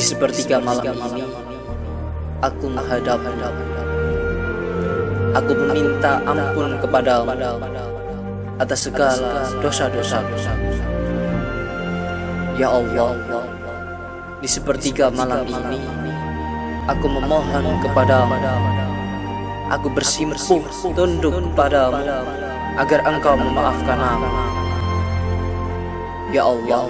Di sepertiga malam ini, aku menghadap, aku meminta ampun kepadamu atas segala dosa-dosa. Ya Allah, di sepertiga malam ini, aku memohon kepadamu, aku bersimpuh tunduk kepadamu agar Engkau memaafkan aku. Ya Allah,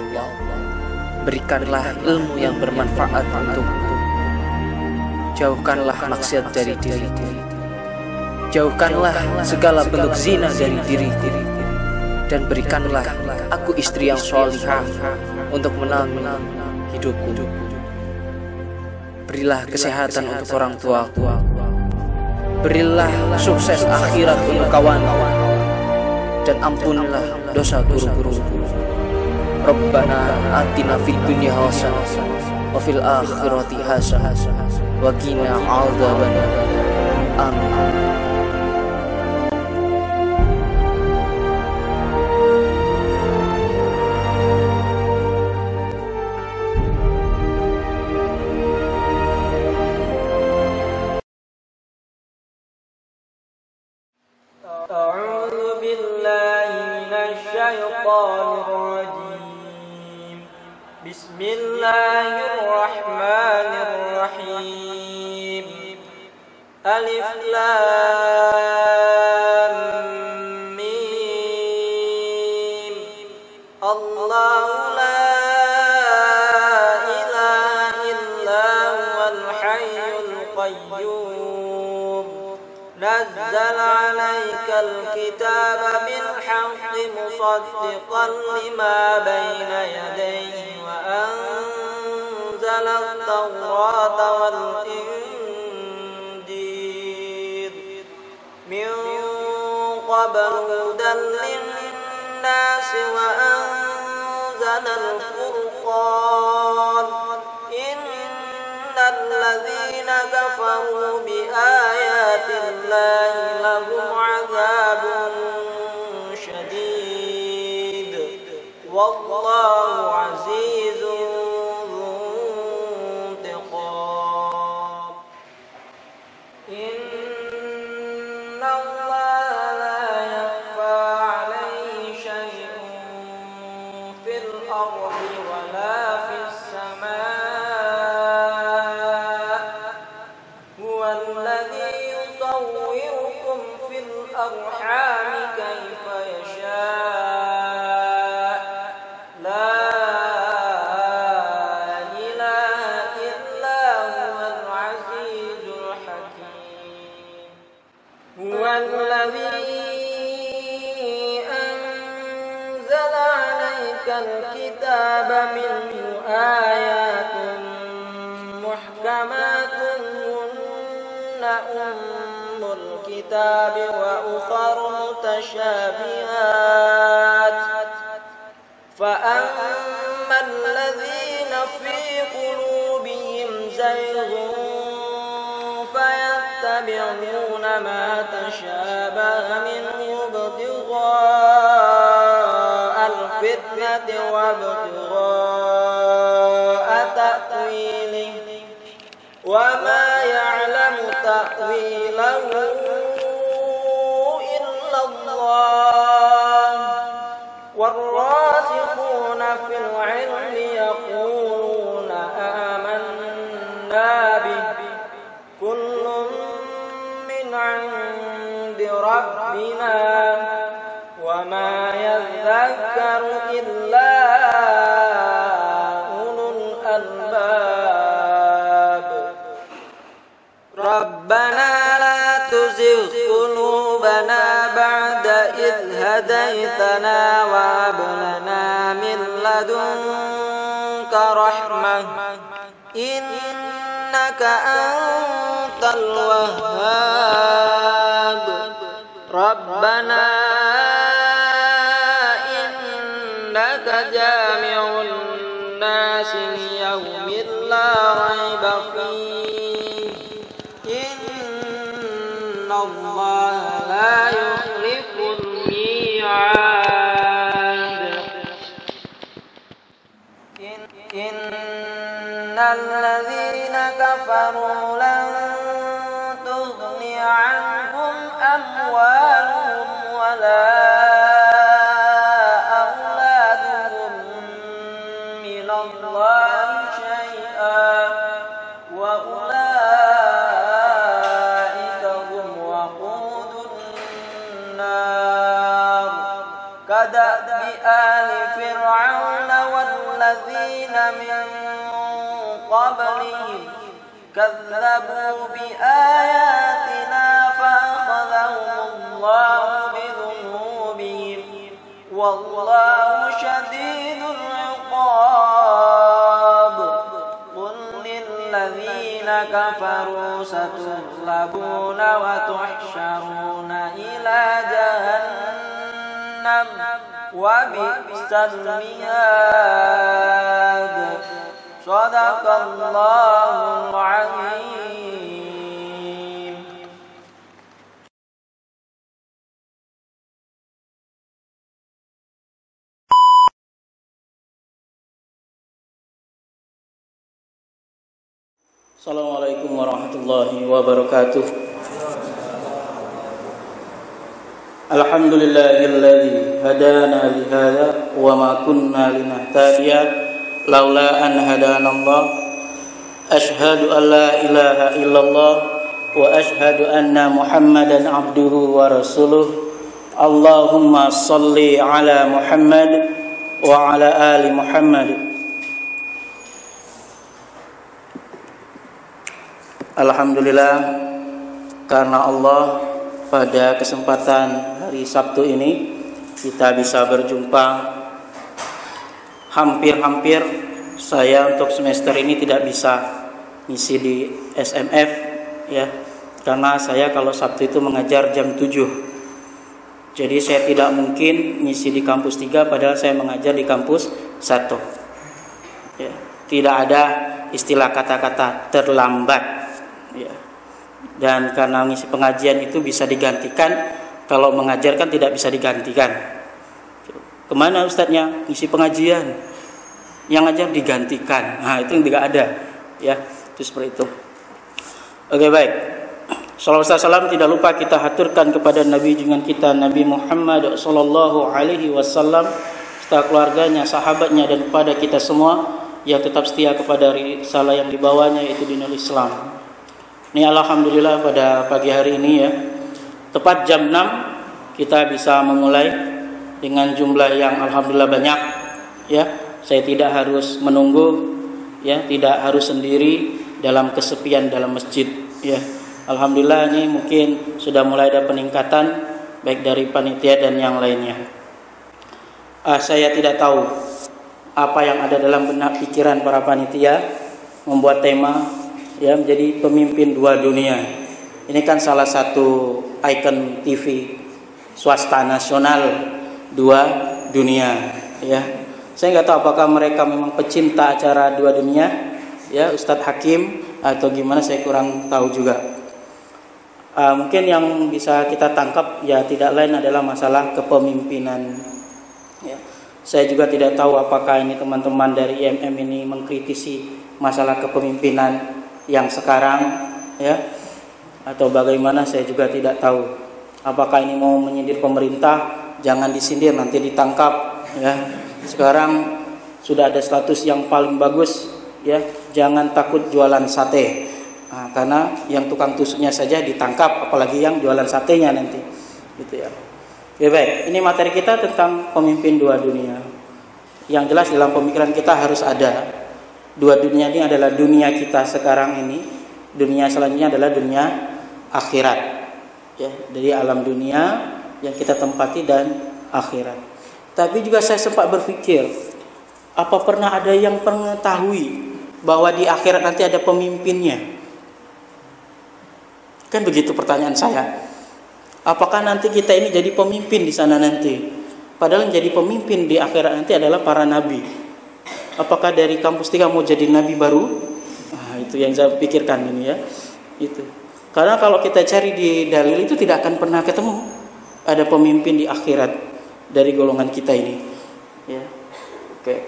berikanlah ilmu yang bermanfaat untukku. Jauhkanlah maksiat dari diriku. Jauhkanlah segala bentuk zina dari diriku. Dan berikanlah aku istri yang sholihah untuk menemani hidupku. Berilah kesehatan untuk orang tuaku. Berilah sukses akhirat untuk kawan-kawan. Dan ampunilah dosa guru-guruku. Rabbana atina fid dunya hasanah wa fil akhirati hasanah wa qina adzabannar. Amin. A'udzu billahi minasy syaithanir rajim. Bismillahirrahmanirrahim. Alif Lam Mim. Allahu la ilaha illa huwal hayyul qayyum. Nazzala 'alaikal kitaba bil haqqi musaddiqan lima bayna yadayhi وأنزل التوراة والإنجيل من قبل هدى للناس وأنزل الفرقان إن الذين كفروا بآيات الله لهم عذاب شديد والله عزيز ذو انتقام. إن الله لا يخفى عليه شيء في الأرض ولا في السماء. هو الذي يصوركم في الأرحام كيف يشاء. هو الذي أنزل عليك الكتاب منه آيات محكمات هن أم الكتاب وأخر متشابهات فأما الذين في قلوبهم زيغ فيتبعون ما تشابه منه ابتغاء الفتنة وابتغاء تأويله وما يعلم تأويله إلا الله والراسخون في العلم يقولون آمنا به كل عند ربنا وما يذكر إلا أولو الألباب. ربنا لا تزغ قلوبنا بعد إذ هديتنا وهب لنا من لدنك رحمة إنك أنت الوهاب. ربنا إنك جامع الناس ليوم لا ريب فيه إن الله لا يخلف الميعاد. إن الذين كفروا لن تغني عنهم أموالهم ولا أولادهم من الله شيئا وأولئك هم وقود النار كدأب آل فرعون والذين من قبلهم كذبوا بآياتنا فأخذهم الله بذنوبهم والله شديد العقاب قل للذين كفروا ستغلبون وتحشرون إلى جهنم وبئس المهاد صدق الله العظيم. Assalamualaikum warahmatullahi wabarakatuh. Alhamdulillahilladzi hadana lihadza wa ma kunna linahtadiya laula an hadanallah. Asyhadu an la ilaha illallah wa asyhadu anna Muhammadan abduhu wa rasuluh. Allahumma shalli ala Muhammad wa ala ali Muhammad. Alhamdulillah, karena Allah pada kesempatan hari Sabtu ini kita bisa berjumpa. Hampir-hampir saya untuk semester ini tidak bisa ngisi di SMF ya, karena saya kalau Sabtu itu mengajar jam 7. Jadi saya tidak mungkin ngisi di kampus 3 padahal saya mengajar di kampus 1 ya. Tidak ada istilah kata-kata terlambat ya. Dan karena ngisi pengajian itu bisa digantikan, kalau mengajarkan tidak bisa digantikan. Kemana ustadznya? Ngisi pengajian. Yang ngajar digantikan. Nah itu yang tidak ada ya. Itu seperti itu. Oke, baik. Salawat salam tidak lupa kita haturkan kepada Nabi junjungan kita Nabi Muhammad sallallahu alaihi wasallam, serta keluarganya, sahabatnya, dan kepada kita semua yang tetap setia kepada risalah yang dibawanya, yaitu dinul Islam. Ini alhamdulillah pada pagi hari ini ya, tepat jam 6 kita bisa memulai dengan jumlah yang alhamdulillah banyak ya. Saya tidak harus menunggu ya, tidak harus sendiri dalam kesepian dalam masjid ya. Alhamdulillah ini mungkin sudah mulai ada peningkatan baik dari panitia dan yang lainnya. Saya tidak tahu apa yang ada dalam benak pikiran para panitia membuat tema ya menjadi pemimpin dua dunia. Ini kan salah satu ikon TV swasta nasional, dua dunia ya. Saya nggak tahu apakah mereka memang pecinta acara dua dunia ya, Ustadz Hakim, atau gimana, saya kurang tahu juga. Mungkin yang bisa kita tangkap ya tidak lain adalah masalah kepemimpinan ya. Saya juga tidak tahu apakah ini teman-teman dari IMM ini mengkritisi masalah kepemimpinan yang sekarang ya, atau bagaimana, saya juga tidak tahu. Apakah ini mau menyindir pemerintah? Jangan disindir, nanti ditangkap ya. Sekarang sudah ada status yang paling bagus ya, jangan takut jualan sate. Nah, karena yang tukang tusuknya saja ditangkap, apalagi yang jualan satenya nanti gitu ya. Oke, baik, ini materi kita tentang pemimpin dua dunia. Yang jelas dalam pemikiran kita harus ada dua dunia. Ini adalah dunia kita sekarang ini, dunia selanjutnya adalah dunia akhirat ya, dari alam dunia yang kita tempati dan akhirat. Tapi juga saya sempat berpikir, apa pernah ada yang mengetahui bahwa di akhirat nanti ada pemimpinnya? Kan begitu pertanyaan saya. Apakah nanti kita ini jadi pemimpin di sana nanti? Padahal jadi pemimpin di akhirat nanti adalah para nabi. Apakah dari kampus 3 mau jadi nabi baru? Nah, itu yang saya pikirkan ini ya. Itu. Karena kalau kita cari di dalil itu tidak akan pernah ketemu ada pemimpin di akhirat dari golongan kita ini. Ya. Oke.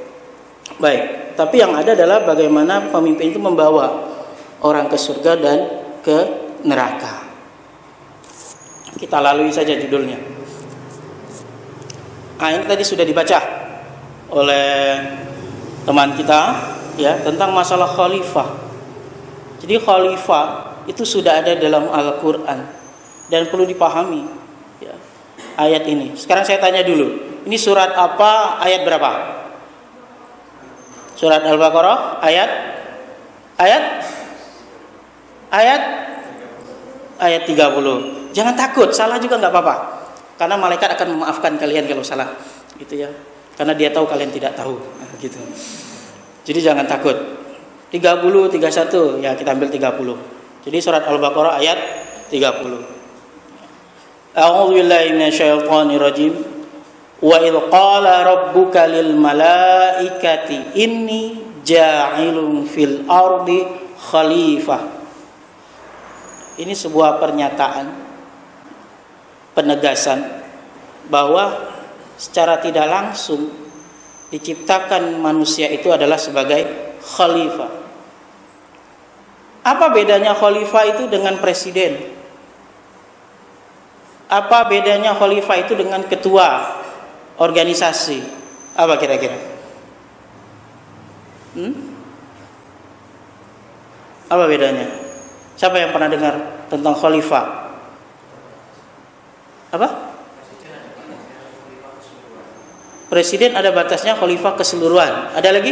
Baik, tapi yang ada adalah bagaimana pemimpin itu membawa orang ke surga dan ke neraka. Kita lalui saja judulnya. Ini tadi sudah dibaca oleh teman kita ya, tentang masalah khalifah. Jadi khalifah itu sudah ada dalam Al-Quran dan perlu dipahami ya, ayat ini. Sekarang saya tanya dulu, ini surat apa, ayat berapa? Surat Al-Baqarah ayat 30. Jangan takut, salah juga nggak apa-apa. Karena malaikat akan memaafkan kalian kalau salah, gitu ya. Karena dia tahu kalian tidak tahu, gitu. Jadi jangan takut. 30, 31, ya kita ambil 30. Jadi surat Al-Baqarah ayat 30. A'udzu billahi minasyaitonir rajim. Wa idz qala rabbuka lil malaikati inni ja'ilun fil ardi khalifah. Ini sebuah pernyataan, penegasan bahwa secara tidak langsung diciptakan manusia itu adalah sebagai khalifah. Apa bedanya khalifah itu dengan presiden? Apa bedanya khalifah itu dengan ketua organisasi? Apa kira-kira? Apa bedanya? Siapa yang pernah dengar tentang khalifah? Apa? Presiden ada batasnya, khalifah keseluruhan. Ada lagi?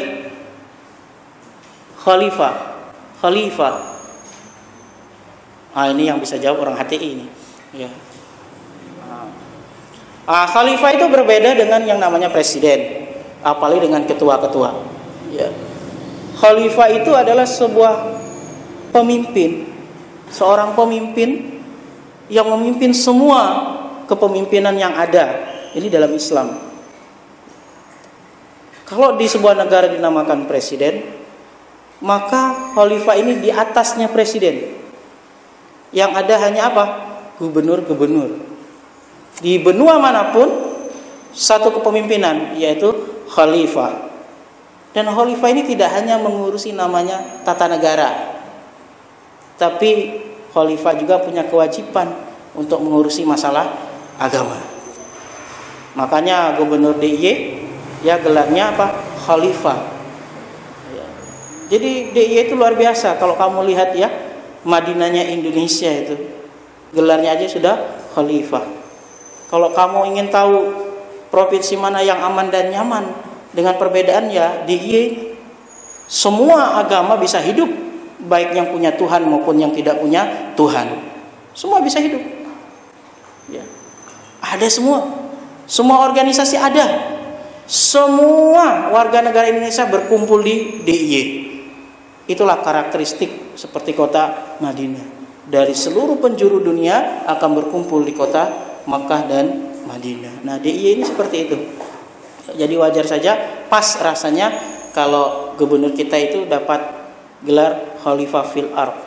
Khalifah. Ini yang bisa jawab orang HTI ini. Ya. Khalifah itu berbeda dengan yang namanya presiden, apalagi dengan ketua-ketua. Ya. Khalifah itu adalah sebuah pemimpin, seorang pemimpin yang memimpin semua kepemimpinan yang ada. Ini dalam Islam. Kalau di sebuah negara dinamakan presiden, maka khalifah ini di atasnya presiden. Yang ada hanya apa? Gubernur-gubernur. Di benua manapun satu kepemimpinan, yaitu khalifah. Dan khalifah ini tidak hanya mengurusi namanya tata negara, tapi khalifah juga punya kewajiban untuk mengurusi masalah agama. Makanya gubernur DIY ya gelarnya apa? Khalifah. Jadi DIY itu luar biasa. Kalau kamu lihat ya, Madinahnya Indonesia itu gelarnya aja sudah khalifah. Kalau kamu ingin tahu provinsi mana yang aman dan nyaman dengan perbedaan ya DIY, semua agama bisa hidup, baik yang punya Tuhan maupun yang tidak punya Tuhan. Semua bisa hidup. Ya. Ada semua organisasi ada. Semua warga negara Indonesia berkumpul di DIY. Itulah karakteristik seperti kota Madinah. Dari seluruh penjuru dunia akan berkumpul di kota Makkah dan Madinah. Nah, DIY ini seperti itu. Jadi wajar saja, pas rasanya kalau gubernur kita itu dapat gelar Khalifah fil Ard.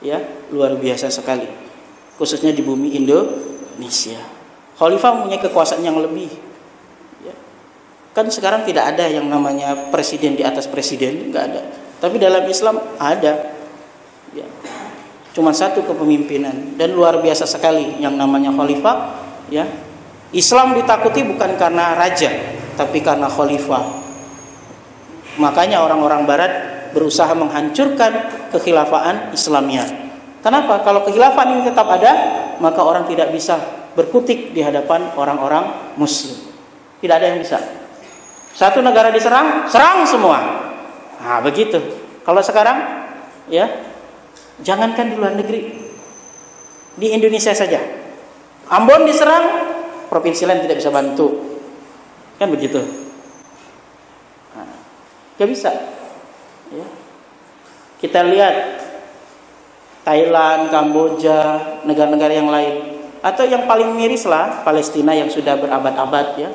Ya, luar biasa sekali. Khususnya di bumi Indonesia. Khalifah mempunyai kekuasaan yang lebih. Ya. Kan sekarang tidak ada yang namanya presiden di atas presiden, enggak ada. Tapi dalam Islam ada. Ya. Cuma satu kepemimpinan dan luar biasa sekali yang namanya khalifah. Ya. Islam ditakuti bukan karena raja, tapi karena khalifah. Makanya orang-orang barat berusaha menghancurkan kekhilafaan Islamiyah. Kenapa? Kalau kekhilafan ini tetap ada, maka orang tidak bisa berkutik di hadapan orang-orang muslim. Tidak ada yang bisa. Satu negara diserang, serang semua. Nah, begitu. Kalau sekarang, ya, jangankan di luar negeri, di Indonesia saja. Ambon diserang, provinsi lain tidak bisa bantu. Kan begitu. Nah, gak bisa. Ya. Kita lihat Thailand, Kamboja, negara-negara yang lain, atau yang paling miris lah Palestina yang sudah berabad-abad ya,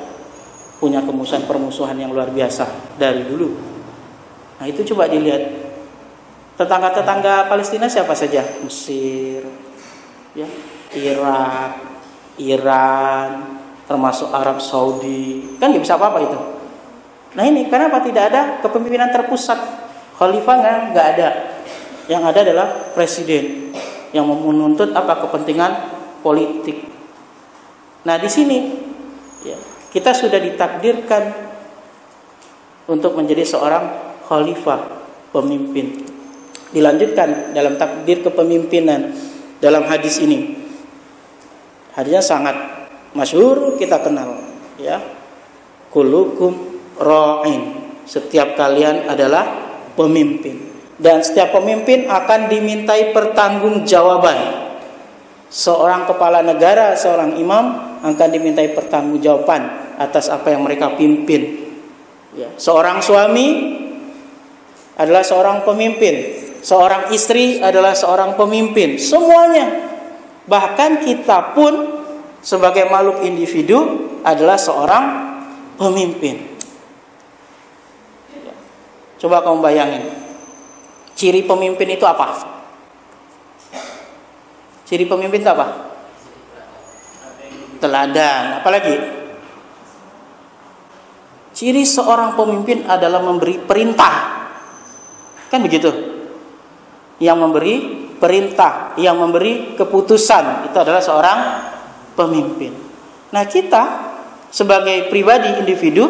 punya permusuhan yang luar biasa dari dulu. Nah, itu coba dilihat tetangga-tetangga Palestina siapa saja? Mesir, ya, Irak, Iran, termasuk Arab Saudi. Kan nggak bisa apa-apa itu. Nah ini kenapa tidak ada kepemimpinan terpusat? Khalifah nggak ada. Yang ada adalah presiden yang menuntut apa kepentingan politik. Nah di sini ya, kita sudah ditakdirkan untuk menjadi seorang khalifah, pemimpin. Dilanjutkan dalam takdir kepemimpinan dalam hadis ini. Hadisnya sangat masyhur, kita kenal ya. Kullukum ra'in. Setiap kalian adalah pemimpin. Dan setiap pemimpin akan dimintai pertanggungjawaban. Seorang kepala negara, seorang imam akan dimintai pertanggungjawaban atas apa yang mereka pimpin. Ya. Seorang suami adalah seorang pemimpin. Seorang istri adalah seorang pemimpin. Semuanya. Bahkan kita pun sebagai makhluk individu adalah seorang pemimpin. Coba kamu bayangin. Ciri pemimpin itu apa? Ciri pemimpin itu apa? Teladan. Apalagi? Ciri seorang pemimpin adalah memberi perintah. Kan begitu? Yang memberi perintah, yang memberi keputusan, itu adalah seorang pemimpin. Nah kita sebagai pribadi individu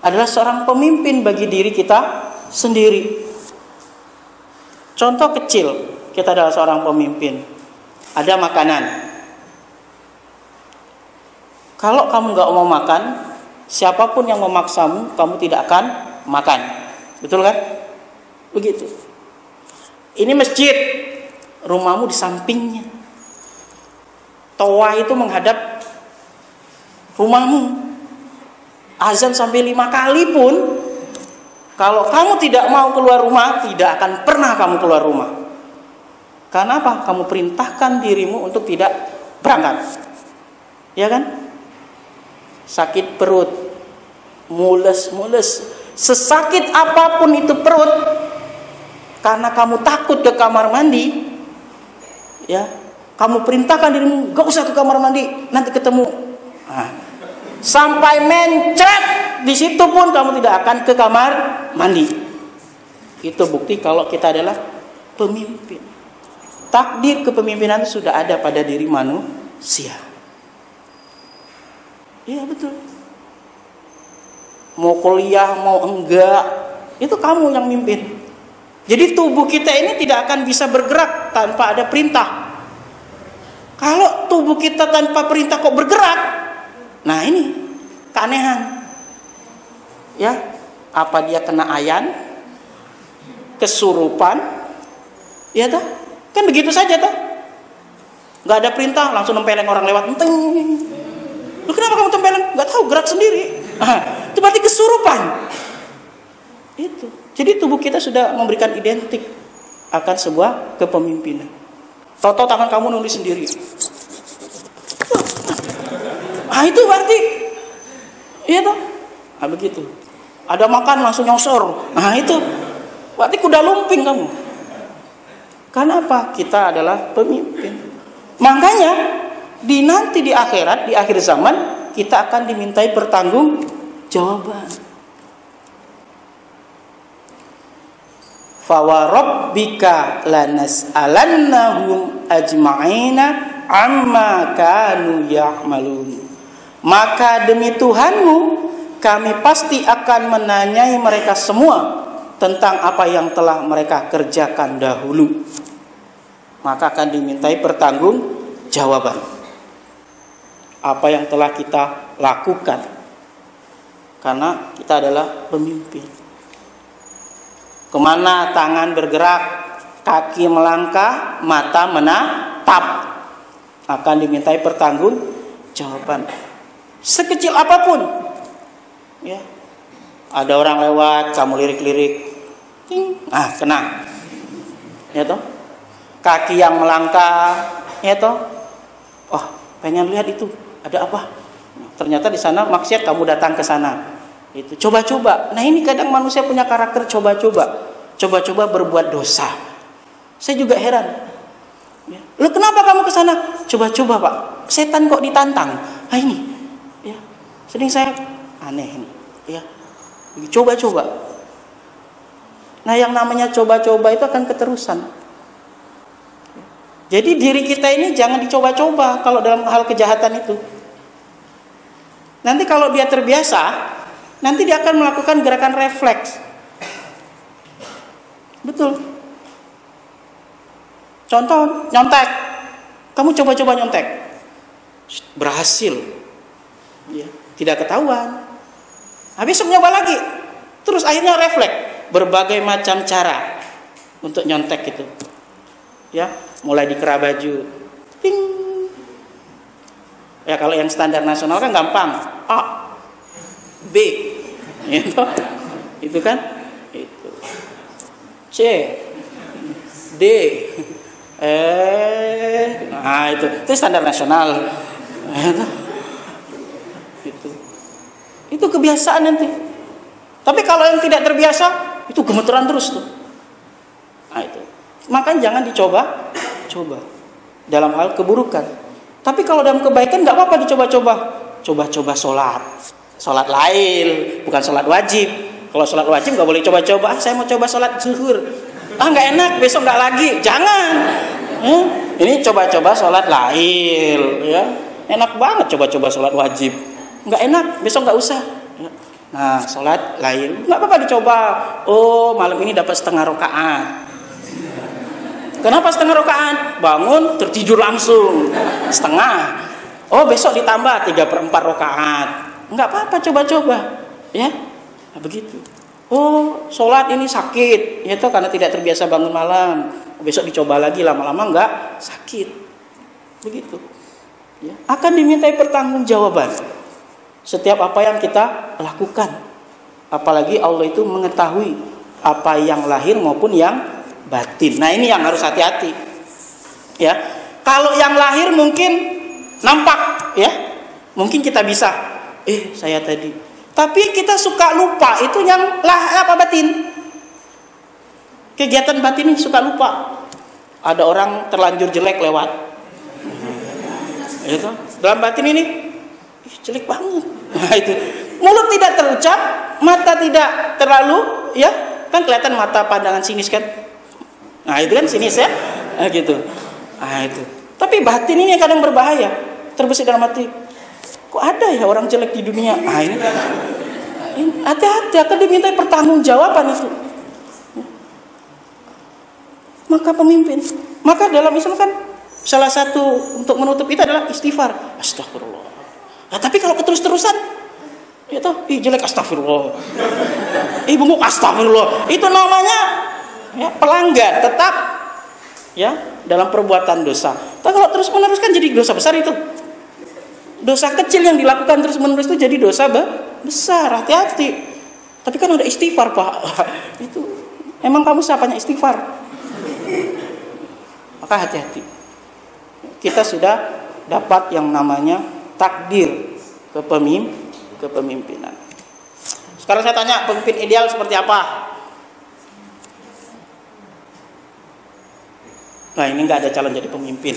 adalah seorang pemimpin bagi diri kita sendiri. Contoh kecil, kita adalah seorang pemimpin. Ada makanan. Kalau kamu gak mau makan, siapapun yang memaksamu, kamu tidak akan makan. Betul kan? Begitu. Ini masjid, rumahmu di sampingnya. Toa itu menghadap rumahmu. Azan sampai 5 kali pun, kalau kamu tidak mau keluar rumah, tidak akan pernah kamu keluar rumah. Karena apa? Kamu perintahkan dirimu untuk tidak berangkat. Ya kan? Sakit perut, mules, sesakit apapun itu perut, karena kamu takut ke kamar mandi, ya, kamu perintahkan dirimu, gak usah ke kamar mandi, nanti ketemu. Nah, sampai mencret di situ pun kamu tidak akan ke kamar mandi. Itu bukti kalau kita adalah pemimpin. Takdir kepemimpinan sudah ada pada diri manusia. Iya betul. Mau kuliah mau enggak, itu kamu yang mimpin. Jadi tubuh kita ini tidak akan bisa bergerak tanpa ada perintah. Kalau tubuh kita tanpa perintah kok bergerak, nah ini keanehan. Ya, apa dia kena ayan, kesurupan, ya toh? Kan begitu saja toh? Gak ada perintah, langsung nempeleng orang lewat, enteng. Lu kenapa kamu tempeleng? Gak tahu, gerak sendiri. Itu berarti kesurupan. Itu. Jadi tubuh kita sudah memberikan identik akan sebuah kepemimpinan. Toto tangan kamu nulis sendiri. Itu berarti, iya toh? Nah begitu. Ada makan langsung nyosor. Nah itu berarti kuda lumping kamu. Karena apa? Kita adalah pemimpin. Makanya nanti di akhirat, di akhir zaman, kita akan dimintai pertanggungjawaban. Fawarabbika lanas'alannahum ajma'ina amma kanu ya'malun. Maka demi Tuhanmu, kami pasti akan menanyai mereka semua tentang apa yang telah mereka kerjakan dahulu. Maka akan dimintai pertanggungjawaban apa yang telah kita lakukan, karena kita adalah pemimpin. Kemana tangan bergerak, kaki melangkah, mata menatap, akan dimintai pertanggungjawaban. Sekecil apapun, ya. Ada orang lewat, kamu lirik-lirik, kena, ya toh. Kaki yang melangkah, ya toh. Oh, pengen lihat itu, ada apa? Ternyata di sana maksiat, kamu datang ke sana. Itu coba-coba. Nah ini kadang manusia punya karakter coba-coba berbuat dosa. Saya juga heran. Ya. Lu kenapa kamu ke sana? Coba-coba Pak. Setan kok ditantang. Nah ini, ya. Sering saya aneh ini. Ya. Coba-coba. Nah, yang namanya coba-coba itu akan keterusan. Jadi diri kita ini jangan dicoba-coba kalau dalam hal kejahatan itu. Nanti kalau dia terbiasa, nanti dia akan melakukan gerakan refleks. Betul. Contoh, nyontek. Kamu coba-coba nyontek. Berhasil. Ya, tidak ketahuan. Habis nyoba lagi. Terus akhirnya refleks. Berbagai macam cara untuk nyontek itu. Ya, mulai dikera baju. Ting. Ya, kalau yang standar nasional kan gampang. A, B. Itu kan? Itu. C, D, nah itu standar nasional. Itu kebiasaan nanti. Tapi kalau yang tidak terbiasa, itu gemeteran terus tuh. Nah itu. Makanya jangan dicoba dalam hal keburukan. Tapi kalau dalam kebaikan nggak apa-apa dicoba-coba. Coba-coba sholat lain, bukan sholat wajib. Kalau sholat wajib nggak boleh coba-coba. Saya mau coba sholat zuhur. Nggak enak, besok nggak lagi. Jangan. Ini coba-coba sholat lain. Ya, enak banget coba-coba sholat wajib. Nggak enak, besok nggak usah. Nah, sholat lain nggak apa-apa dicoba. Oh, malam ini dapat setengah rakaat. Kenapa setengah rakaat? Bangun tertidur langsung setengah. Oh, besok ditambah 3/4 rakaat. Nggak apa-apa, coba-coba. Ya, nah, begitu. Oh, sholat ini sakit, itu karena tidak terbiasa bangun malam. Besok dicoba lagi, lama-lama nggak sakit. Begitu. Ya, akan dimintai pertanggungjawaban setiap apa yang kita lakukan. Apalagi Allah itu mengetahui apa yang lahir maupun yang batin. Nah, ini yang harus hati-hati. Ya, kalau yang lahir mungkin nampak, ya, mungkin kita bisa. Saya tadi. Tapi kita suka lupa itu yang apa batin. Kegiatan batin ini suka lupa. Ada orang terlanjur jelek lewat. Itu dalam batin ini jelek banget. Nah, itu mulut tidak terucap, mata tidak terlalu, ya kan kelihatan mata pandangan sinis kan. Nah itu kan sinis ya, nah, gitu. Nah itu. Tapi batin ini kadang berbahaya. Terbesit dalam hati. Kok ada ya orang jelek di dunia? Nah ini hati-hati akan dimintai pertanggungjawaban itu. Maka pemimpin, maka dalam Islam kan salah satu untuk menutup itu adalah istighfar. Astagfirullah. Nah, tapi kalau terus-terusan, itu jelek astagfirullah. Bungkuk astagfirullah. Itu namanya ya, pelanggar tetap ya dalam perbuatan dosa. Tapi kalau terus-menerus kan jadi dosa besar itu. Dosa kecil yang dilakukan terus-menerus itu jadi dosa besar. Hati-hati. Tapi kan udah istighfar, Pak. Itu emang kamu siapanya istighfar? Maka hati-hati. Kita sudah dapat yang namanya takdir kepemimpinan. Sekarang saya tanya, pemimpin ideal seperti apa? Nah, ini nggak ada calon jadi pemimpin.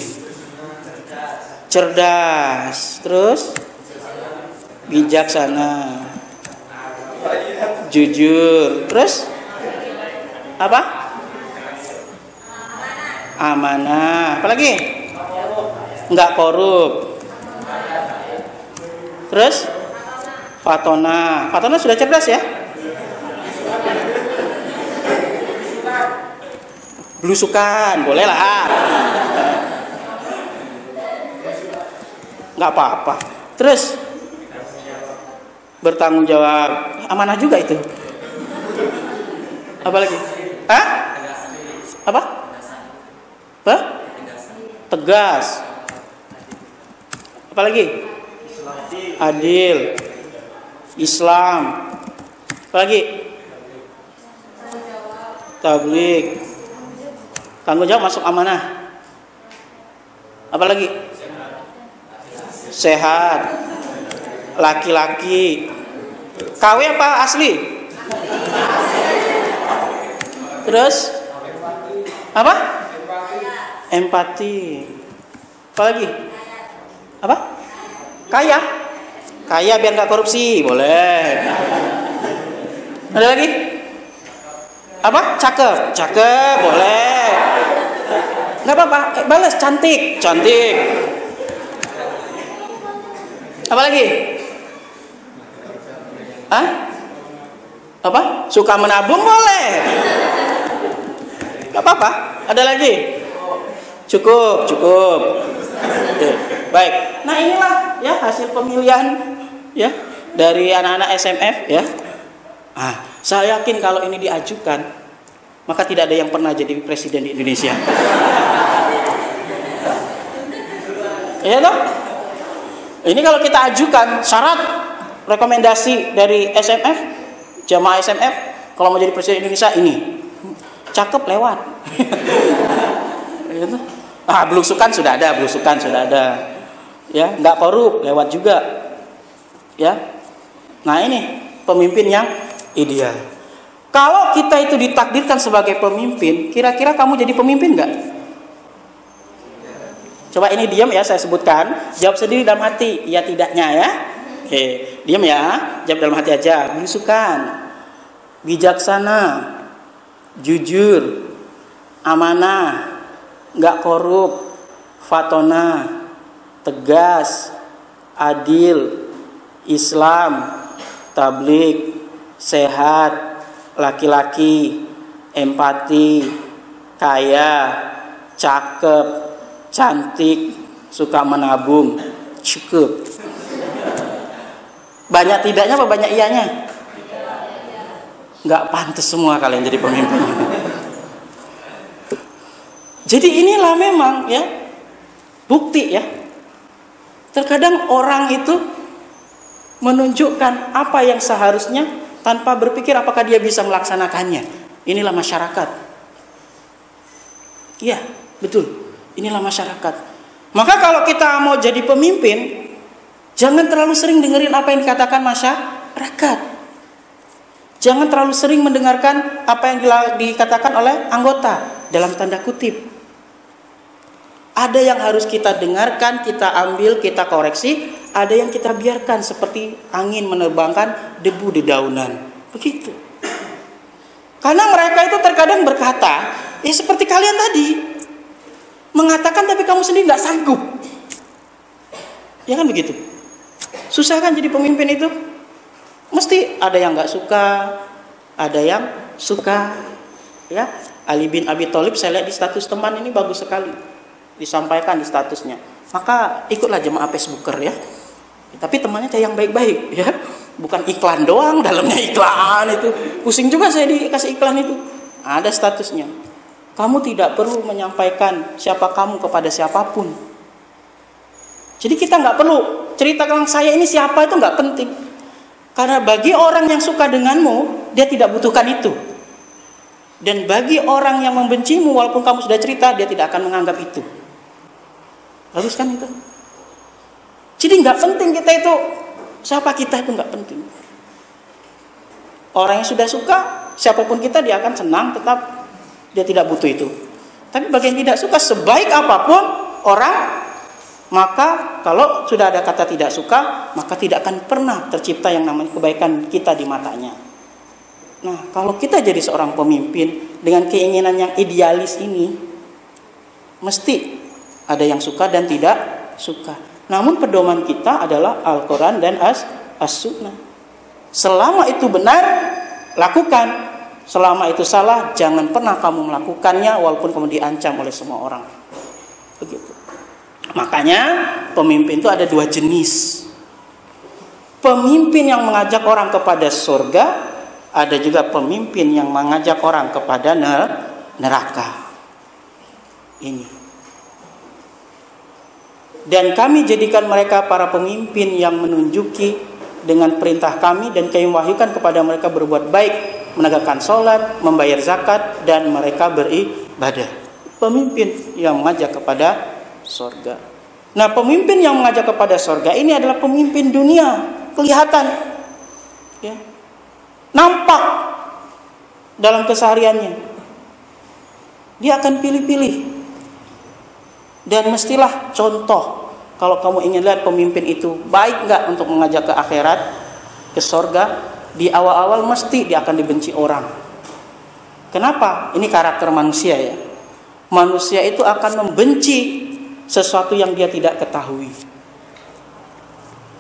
Cerdas, terus bijaksana, jujur, terus apa? Amanah. Apalagi? Nggak korup. Terus fatona. Fatona sudah cerdas ya? Belusukan, boleh lah. Nggak apa-apa. Terus bertanggung jawab, amanah juga itu. Apa lagi? Apa? Tegas. Apa lagi? Adil. Islam. Apa lagi? Tabligh. Tanggung jawab masuk amanah. Apa lagi? Sehat. Laki-laki. KW apa asli? Terus apa? Empati. Apa lagi? Apa? Kaya. Kaya biar nggak korupsi, boleh. Ada lagi? Apa? Cakep. Cakep, boleh. Nggak apa-apa, balas cantik. Cantik. Apa lagi? Hah? Apa? Suka menabung, boleh. Nggak apa-apa. Ada lagi? Cukup. Oke, baik. Nah, inilah ya hasil pemilihan ya dari anak-anak SMF ya. Saya yakin kalau ini diajukan, maka tidak ada yang pernah jadi presiden di Indonesia. Iya toh? Ini kalau kita ajukan syarat rekomendasi dari SMF, jamaah SMF, kalau mau jadi presiden Indonesia ini, cakep lewat. Iya toh? Belusukan sudah ada, ya, nggak korup lewat juga, ya. Nah ini pemimpin yang ideal. Kalau kita itu ditakdirkan sebagai pemimpin, kira-kira kamu jadi pemimpin nggak? Coba ini diam ya, saya sebutkan, jawab sendiri dalam hati, ya tidaknya ya. Oke, diam ya, jawab dalam hati aja. Belusukan, bijaksana, jujur, amanah, nggak korup, fatona, tegas, adil, Islam, tabligh, sehat, laki-laki, empati, kaya, cakep, cantik, suka menabung. Cukup. Banyak tidaknya apa banyak iyanya? Nggak pantas semua kalian jadi pemimpin. Jadi inilah memang ya bukti ya. Terkadang orang itu menunjukkan apa yang seharusnya tanpa berpikir apakah dia bisa melaksanakannya. Inilah masyarakat. Iya, betul. Inilah masyarakat. Maka kalau kita mau jadi pemimpin, jangan terlalu sering dengerin apa yang dikatakan masyarakat. Jangan terlalu sering mendengarkan apa yang dikatakan oleh anggota dalam tanda kutip. Ada yang harus kita dengarkan, kita ambil, kita koreksi. Ada yang kita biarkan seperti angin menerbangkan debu dedaunan. Begitu. Karena mereka itu terkadang berkata, ya seperti kalian tadi. Mengatakan tapi kamu sendiri nggak sanggup. Ya kan begitu. Susah kan jadi pemimpin itu? Mesti ada yang nggak suka, ada yang suka. Ya, Ali bin Abi Thalib saya lihat di status teman ini bagus sekali. Disampaikan di statusnya. Maka ikutlah jemaah Facebooker ya. Tapi temannya cari yang baik-baik ya. Bukan iklan doang, dalamnya iklan itu. Pusing juga saya dikasih iklan itu. Ada statusnya. Kamu tidak perlu menyampaikan siapa kamu kepada siapapun. Jadi kita nggak perlu ceritakan saya ini siapa, itu nggak penting. Karena bagi orang yang suka denganmu, dia tidak butuhkan itu. Dan bagi orang yang membencimu, walaupun kamu sudah cerita, dia tidak akan menganggap itu. Bagus kan itu? Jadi nggak penting kita itu, siapa kita itu nggak penting. Orang yang sudah suka, siapapun kita dia akan senang, tetap dia tidak butuh itu. Tapi bagi yang tidak suka, sebaik apapun orang, maka kalau sudah ada kata tidak suka, maka tidak akan pernah tercipta yang namanya kebaikan kita di matanya. Nah, kalau kita jadi seorang pemimpin dengan keinginan yang idealis ini, mesti ada yang suka dan tidak suka. Namun pedoman kita adalah Al-Quran dan As-Sunnah. Selama itu benar, lakukan. Selama itu salah, jangan pernah kamu melakukannya walaupun kamu diancam oleh semua orang. Begitu. Makanya pemimpin itu ada dua jenis. Pemimpin yang mengajak orang kepada surga, ada juga pemimpin yang mengajak orang kepada neraka. Ini. Dan kami jadikan mereka para pemimpin yang menunjuki dengan perintah kami dan kami wahyukan kepada mereka berbuat baik, menegakkan sholat, membayar zakat, dan mereka beribadah. Pemimpin yang mengajak kepada surga. Nah, pemimpin yang mengajak kepada surga ini adalah pemimpin dunia, kelihatan, ya, nampak dalam kesehariannya. Dia akan pilih-pilih. Dan mestilah contoh, kalau kamu ingin lihat pemimpin itu baik nggak untuk mengajak ke akhirat, ke surga, Di awal-awal mesti dia akan dibenci orang. Kenapa? Ini karakter manusia ya. Manusia itu akan membenci sesuatu yang dia tidak ketahui.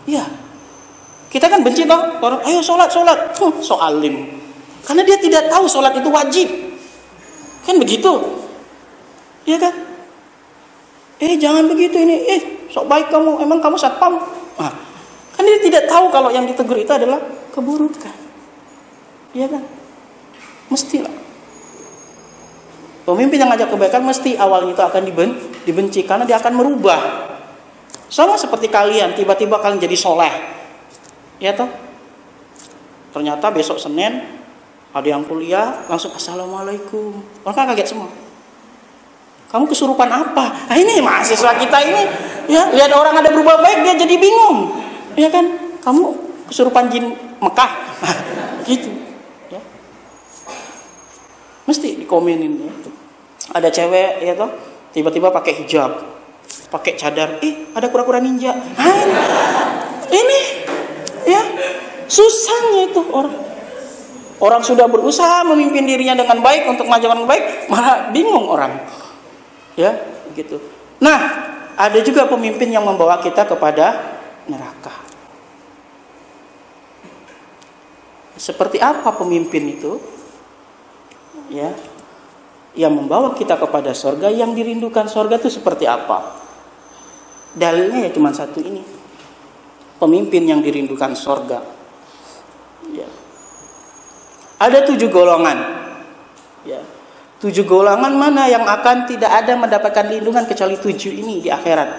Ya, kita kan benci toh orang, ayo sholat, so alim. Karena dia tidak tahu sholat itu wajib. Kan begitu. Iya kan? Jangan begitu ini. Sok baik kamu, emang kamu satpam. Nah, kan dia tidak tahu kalau yang ditegur itu adalah keburukan. Iya kan? Mestilah. Pemimpin yang ngajak kebaikan mesti awalnya itu akan dibenci karena dia akan merubah. Sama seperti kalian, tiba-tiba kalian jadi soleh. Ya toh? Ternyata besok Senin ada yang kuliah, langsung assalamualaikum. Orang kan kaget semua. Kamu kesurupan apa? Nah, ini mahasiswa kita ini, ya lihat orang ada berubah baik dia jadi bingung. Ya kan? Kamu kesurupan jin Mekah. Gitu. Ya. Mesti dikomenin ya. Ada cewek ya toh, tiba-tiba pakai hijab, pakai cadar, ada kura-kura ninja. Ini ya susahnya itu orang sudah berusaha memimpin dirinya dengan baik untuk maju baik, malah bingung orang. Ya, gitu. Nah, ada juga pemimpin yang membawa kita kepada neraka. Seperti apa pemimpin itu? Ya. Yang membawa kita kepada surga, yang dirindukan surga itu seperti apa? Dalilnya ya cuma satu ini. Pemimpin yang dirindukan surga. Ya. Ada 7 golongan. Ya. 7 golongan mana yang akan tidak ada mendapatkan lindungan kecuali 7 ini di akhirat.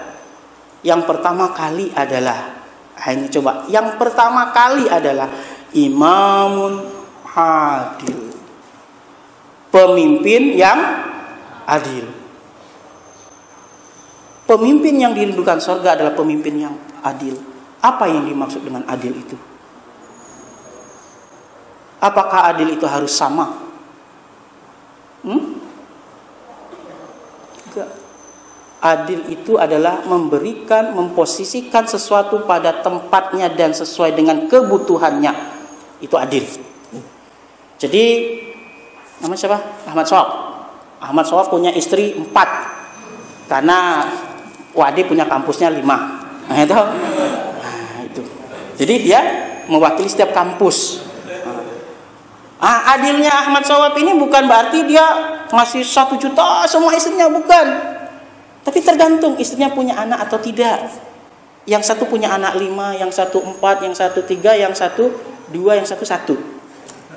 Yang pertama kali adalah, ini coba. Yang pertama kali adalah imamun adil. Pemimpin yang adil. Pemimpin yang dirindukan surga adalah pemimpin yang adil. Apa yang dimaksud dengan adil itu? Apakah adil itu harus sama? Enggak. Adil itu adalah memberikan, memposisikan sesuatu pada tempatnya dan sesuai dengan kebutuhannya. Itu adil. Jadi namanya siapa? Ahmad Shawab. Ahmad Shawab punya istri 4. Karena Wadi punya kampusnya 5. Nah itu. Jadi dia mewakili setiap kampus. Adilnya Ahmad Shawab ini bukan berarti dia ngasih 1 juta semua istrinya, bukan. Tapi tergantung istrinya punya anak atau tidak. Yang satu punya anak 5, yang satu 4, yang satu 3, yang satu 2, yang satu 1.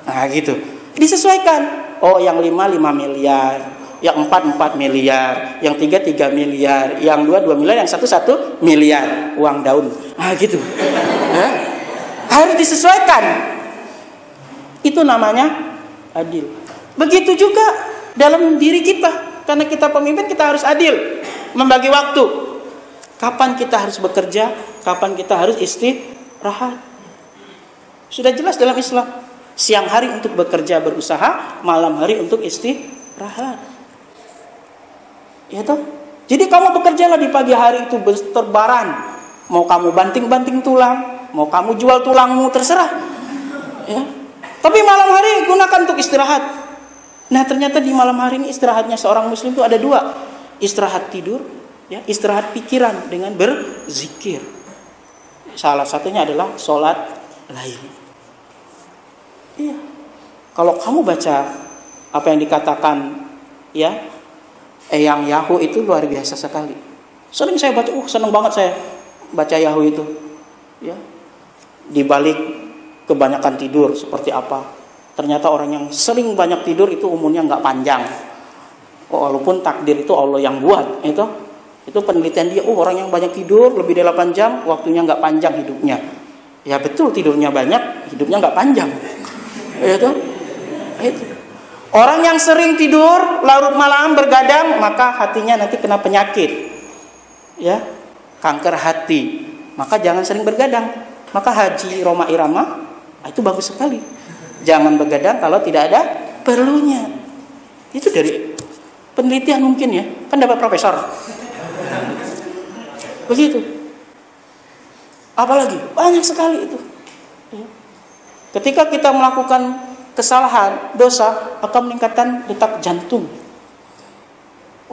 Nah gitu. Disesuaikan. Oh yang 5 miliar, yang 4 miliar, yang 3 miliar, yang 2 miliar, yang 1 miliar uang daun. Gitu. Harus disesuaikan. Itu namanya adil. Begitu juga dalam diri kita. Karena kita pemimpin, kita harus adil. Membagi waktu. Kapan kita harus bekerja, kapan kita harus istirahat. Sudah jelas dalam Islam. Siang hari untuk bekerja berusaha, malam hari untuk istirahat. Ya toh? Jadi kamu bekerjalah di pagi hari itu berterbaran. Mau kamu banting-banting tulang, mau kamu jual tulangmu, terserah. Ya. Tapi malam hari gunakan untuk istirahat. Nah, ternyata di malam hari ini istirahatnya seorang muslim itu ada 2. Istirahat tidur, ya, istirahat pikiran dengan berzikir. Salah satunya adalah sholat lail. Iya. Kalau kamu baca apa yang dikatakan ya Eyang Yahoo itu luar biasa sekali. Sering saya baca, senang banget saya baca Yahoo itu. Ya. Di balik kebanyakan tidur seperti apa? Ternyata orang yang sering banyak tidur itu umurnya nggak panjang. Walaupun takdir itu Allah yang buat, itu penelitian dia. Orang yang banyak tidur lebih dari 8 jam, waktunya nggak panjang hidupnya. Ya betul, tidurnya banyak, hidupnya nggak panjang. Itu. Orang yang sering tidur larut malam bergadang, maka hatinya nanti kena penyakit, ya, kanker hati. Maka jangan sering bergadang. Maka Haji Roma Irama itu bagus sekali. Jangan begadang kalau tidak ada perlunya. Itu dari penelitian mungkin ya, kan dapat profesor. Begitu. Apalagi banyak sekali itu. Ketika kita melakukan kesalahan, dosa, akan meningkatkan detak jantung.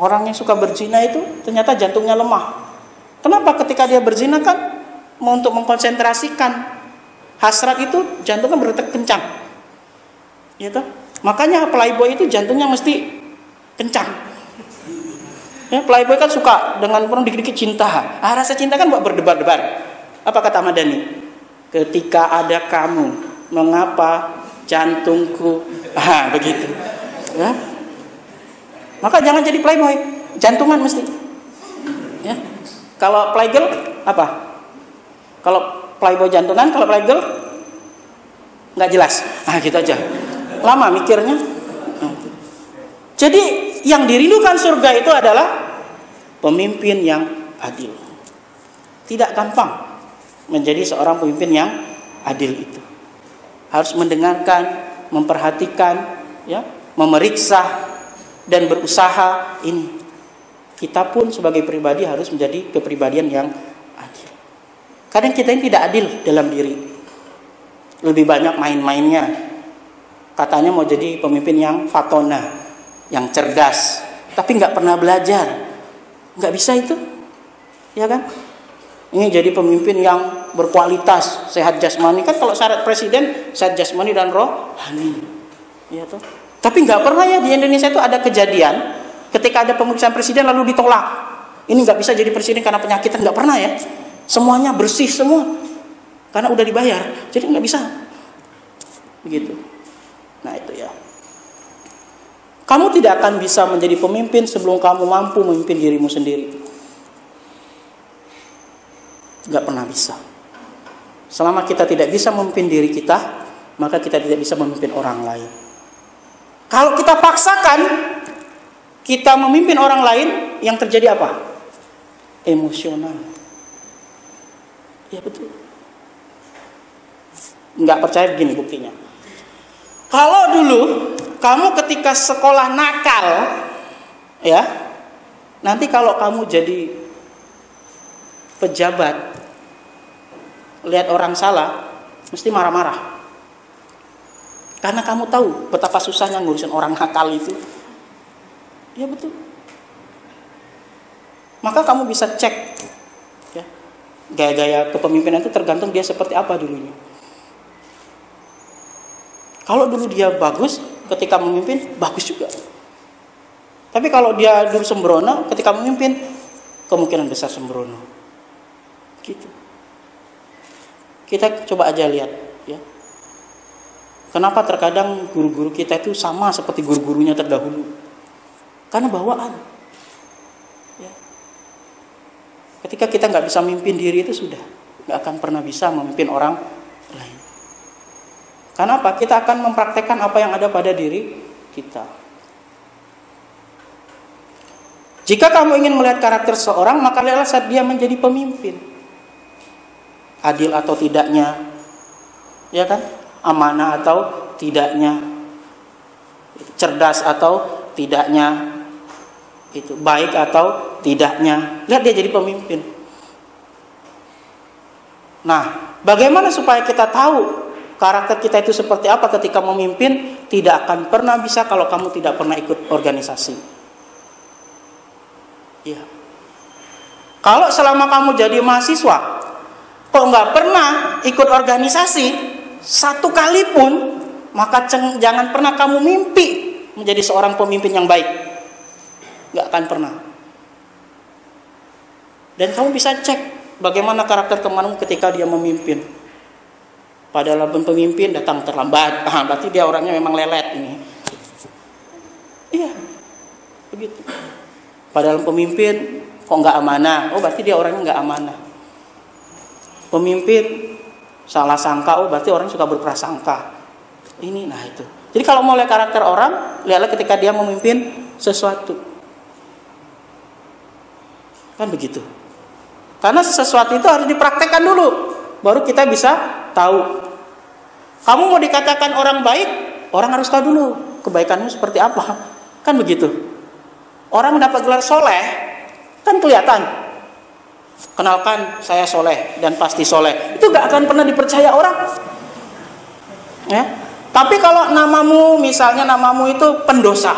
Orang yang suka berzina itu ternyata jantungnya lemah. Kenapa? Ketika dia berzina kan mau untuk mengkonsentrasikan hasrat itu, jantungnya berdetak kencang. Gitu. Makanya playboy itu jantungnya mesti kencang. Ya, playboy kan suka dengan orang dikit-dikit cinta. Rasa cinta kan buat berdebar-debar. Apa kata Ahmad Dhani? Ketika ada kamu, mengapa jantungku begitu. Ya. Maka jangan jadi playboy, jantungan mesti. Ya. Kalau playgirl apa? Kalau playboy jantungan, kalau playgirl nggak jelas. Gitu aja. Lama mikirnya. Jadi yang dirindukan surga itu adalah pemimpin yang adil. Tidak gampang menjadi seorang pemimpin yang adil itu. Harus mendengarkan, memperhatikan, ya, memeriksa dan berusaha ini. Kita pun sebagai pribadi harus menjadi kepribadian yang adil. Kadang kita ini tidak adil dalam diri. Lebih banyak main-mainnya. Katanya mau jadi pemimpin yang fatona, yang cerdas, tapi nggak pernah belajar. Nggak bisa itu, ya kan? Ini jadi pemimpin yang berkualitas, sehat jasmani. Kan kalau syarat presiden, sehat jasmani dan rohani. Ya toh? Tapi nggak pernah ya di Indonesia itu ada kejadian ketika ada pemeriksaan presiden lalu ditolak. Ini nggak bisa jadi presiden karena penyakitan, nggak pernah ya. Semuanya bersih semua karena udah dibayar, jadi nggak bisa. Begitu. Nah itu ya. Kamu tidak akan bisa menjadi pemimpin sebelum kamu mampu memimpin dirimu sendiri. Nggak pernah bisa. Selama kita tidak bisa memimpin diri kita, maka kita tidak bisa memimpin orang lain. Kalau kita paksakan kita memimpin orang lain, yang terjadi apa? Emosional. Ya betul. Nggak percaya begini buktinya. Kalau dulu kamu ketika sekolah nakal, ya, nanti kalau kamu jadi pejabat, lihat orang salah, mesti marah-marah. Karena kamu tahu betapa susahnya ngurusin orang nakal itu. Ya betul. Maka kamu bisa cek, ya, gaya-gaya kepemimpinan itu tergantung dia seperti apa dulunya. Kalau dulu dia bagus, ketika memimpin bagus juga. Tapi kalau dia dulu sembrono, ketika memimpin kemungkinan besar sembrono. Gitu. Kita coba aja lihat, ya. Kenapa terkadang guru-guru kita itu sama seperti guru-gurunya terdahulu? Karena bawaan. Ya. Ketika kita nggak bisa memimpin diri itu sudah nggak akan pernah bisa memimpin orang lain. Karena apa? Kita akan mempraktekkan apa yang ada pada diri kita. Jika kamu ingin melihat karakter seorang, maka lihatlah saat dia menjadi pemimpin. Adil atau tidaknya, ya kan? Amanah atau tidaknya, cerdas atau tidaknya, itu baik atau tidaknya. Lihat dia jadi pemimpin. Nah, bagaimana supaya kita tahu karakter kita itu seperti apa ketika memimpin? Tidak akan pernah bisa kalau kamu tidak pernah ikut organisasi. Ya. Kalau selama kamu jadi mahasiswa, kok nggak pernah ikut organisasi satu kali pun, maka jangan pernah kamu mimpi menjadi seorang pemimpin yang baik. Nggak akan pernah. Dan kamu bisa cek bagaimana karakter temanmu ketika dia memimpin. Padahal pemimpin datang terlambat, berarti dia orangnya memang lelet ini. Iya, begitu. Padahal pemimpin kok nggak amanah, berarti dia orangnya nggak amanah. Pemimpin salah sangka, berarti orang suka berprasangka. Ini, nah itu. Jadi kalau mau lihat karakter orang, lihatlah ketika dia memimpin sesuatu. Kan begitu. Karena sesuatu itu harus dipraktekkan dulu, baru kita bisa tahu. Kamu mau dikatakan orang baik, orang harus tahu dulu kebaikanmu seperti apa. Kan begitu. Orang mendapat gelar soleh, kan kelihatan. Kenalkan saya soleh dan pasti soleh. Itu gak akan pernah dipercaya orang. Ya. Tapi kalau namamu misalnya namamu itu pendosa,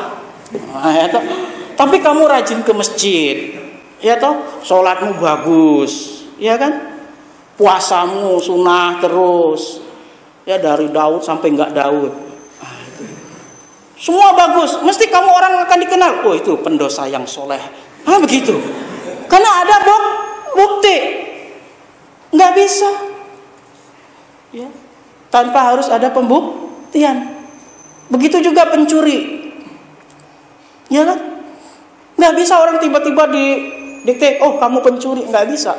ya toh, tapi kamu rajin ke masjid, ya toh, sholatmu bagus, ya kan, puasamu sunnah terus, ya dari Daud sampai nggak Daud, semua bagus, mesti kamu orang akan dikenal, oh itu pendosa yang soleh, begitu, karena ada bukti, nggak bisa, ya, tanpa harus ada pembuktian. Begitu juga pencuri, ya kan? Nggak bisa orang tiba-tiba didikte, oh kamu pencuri, nggak bisa.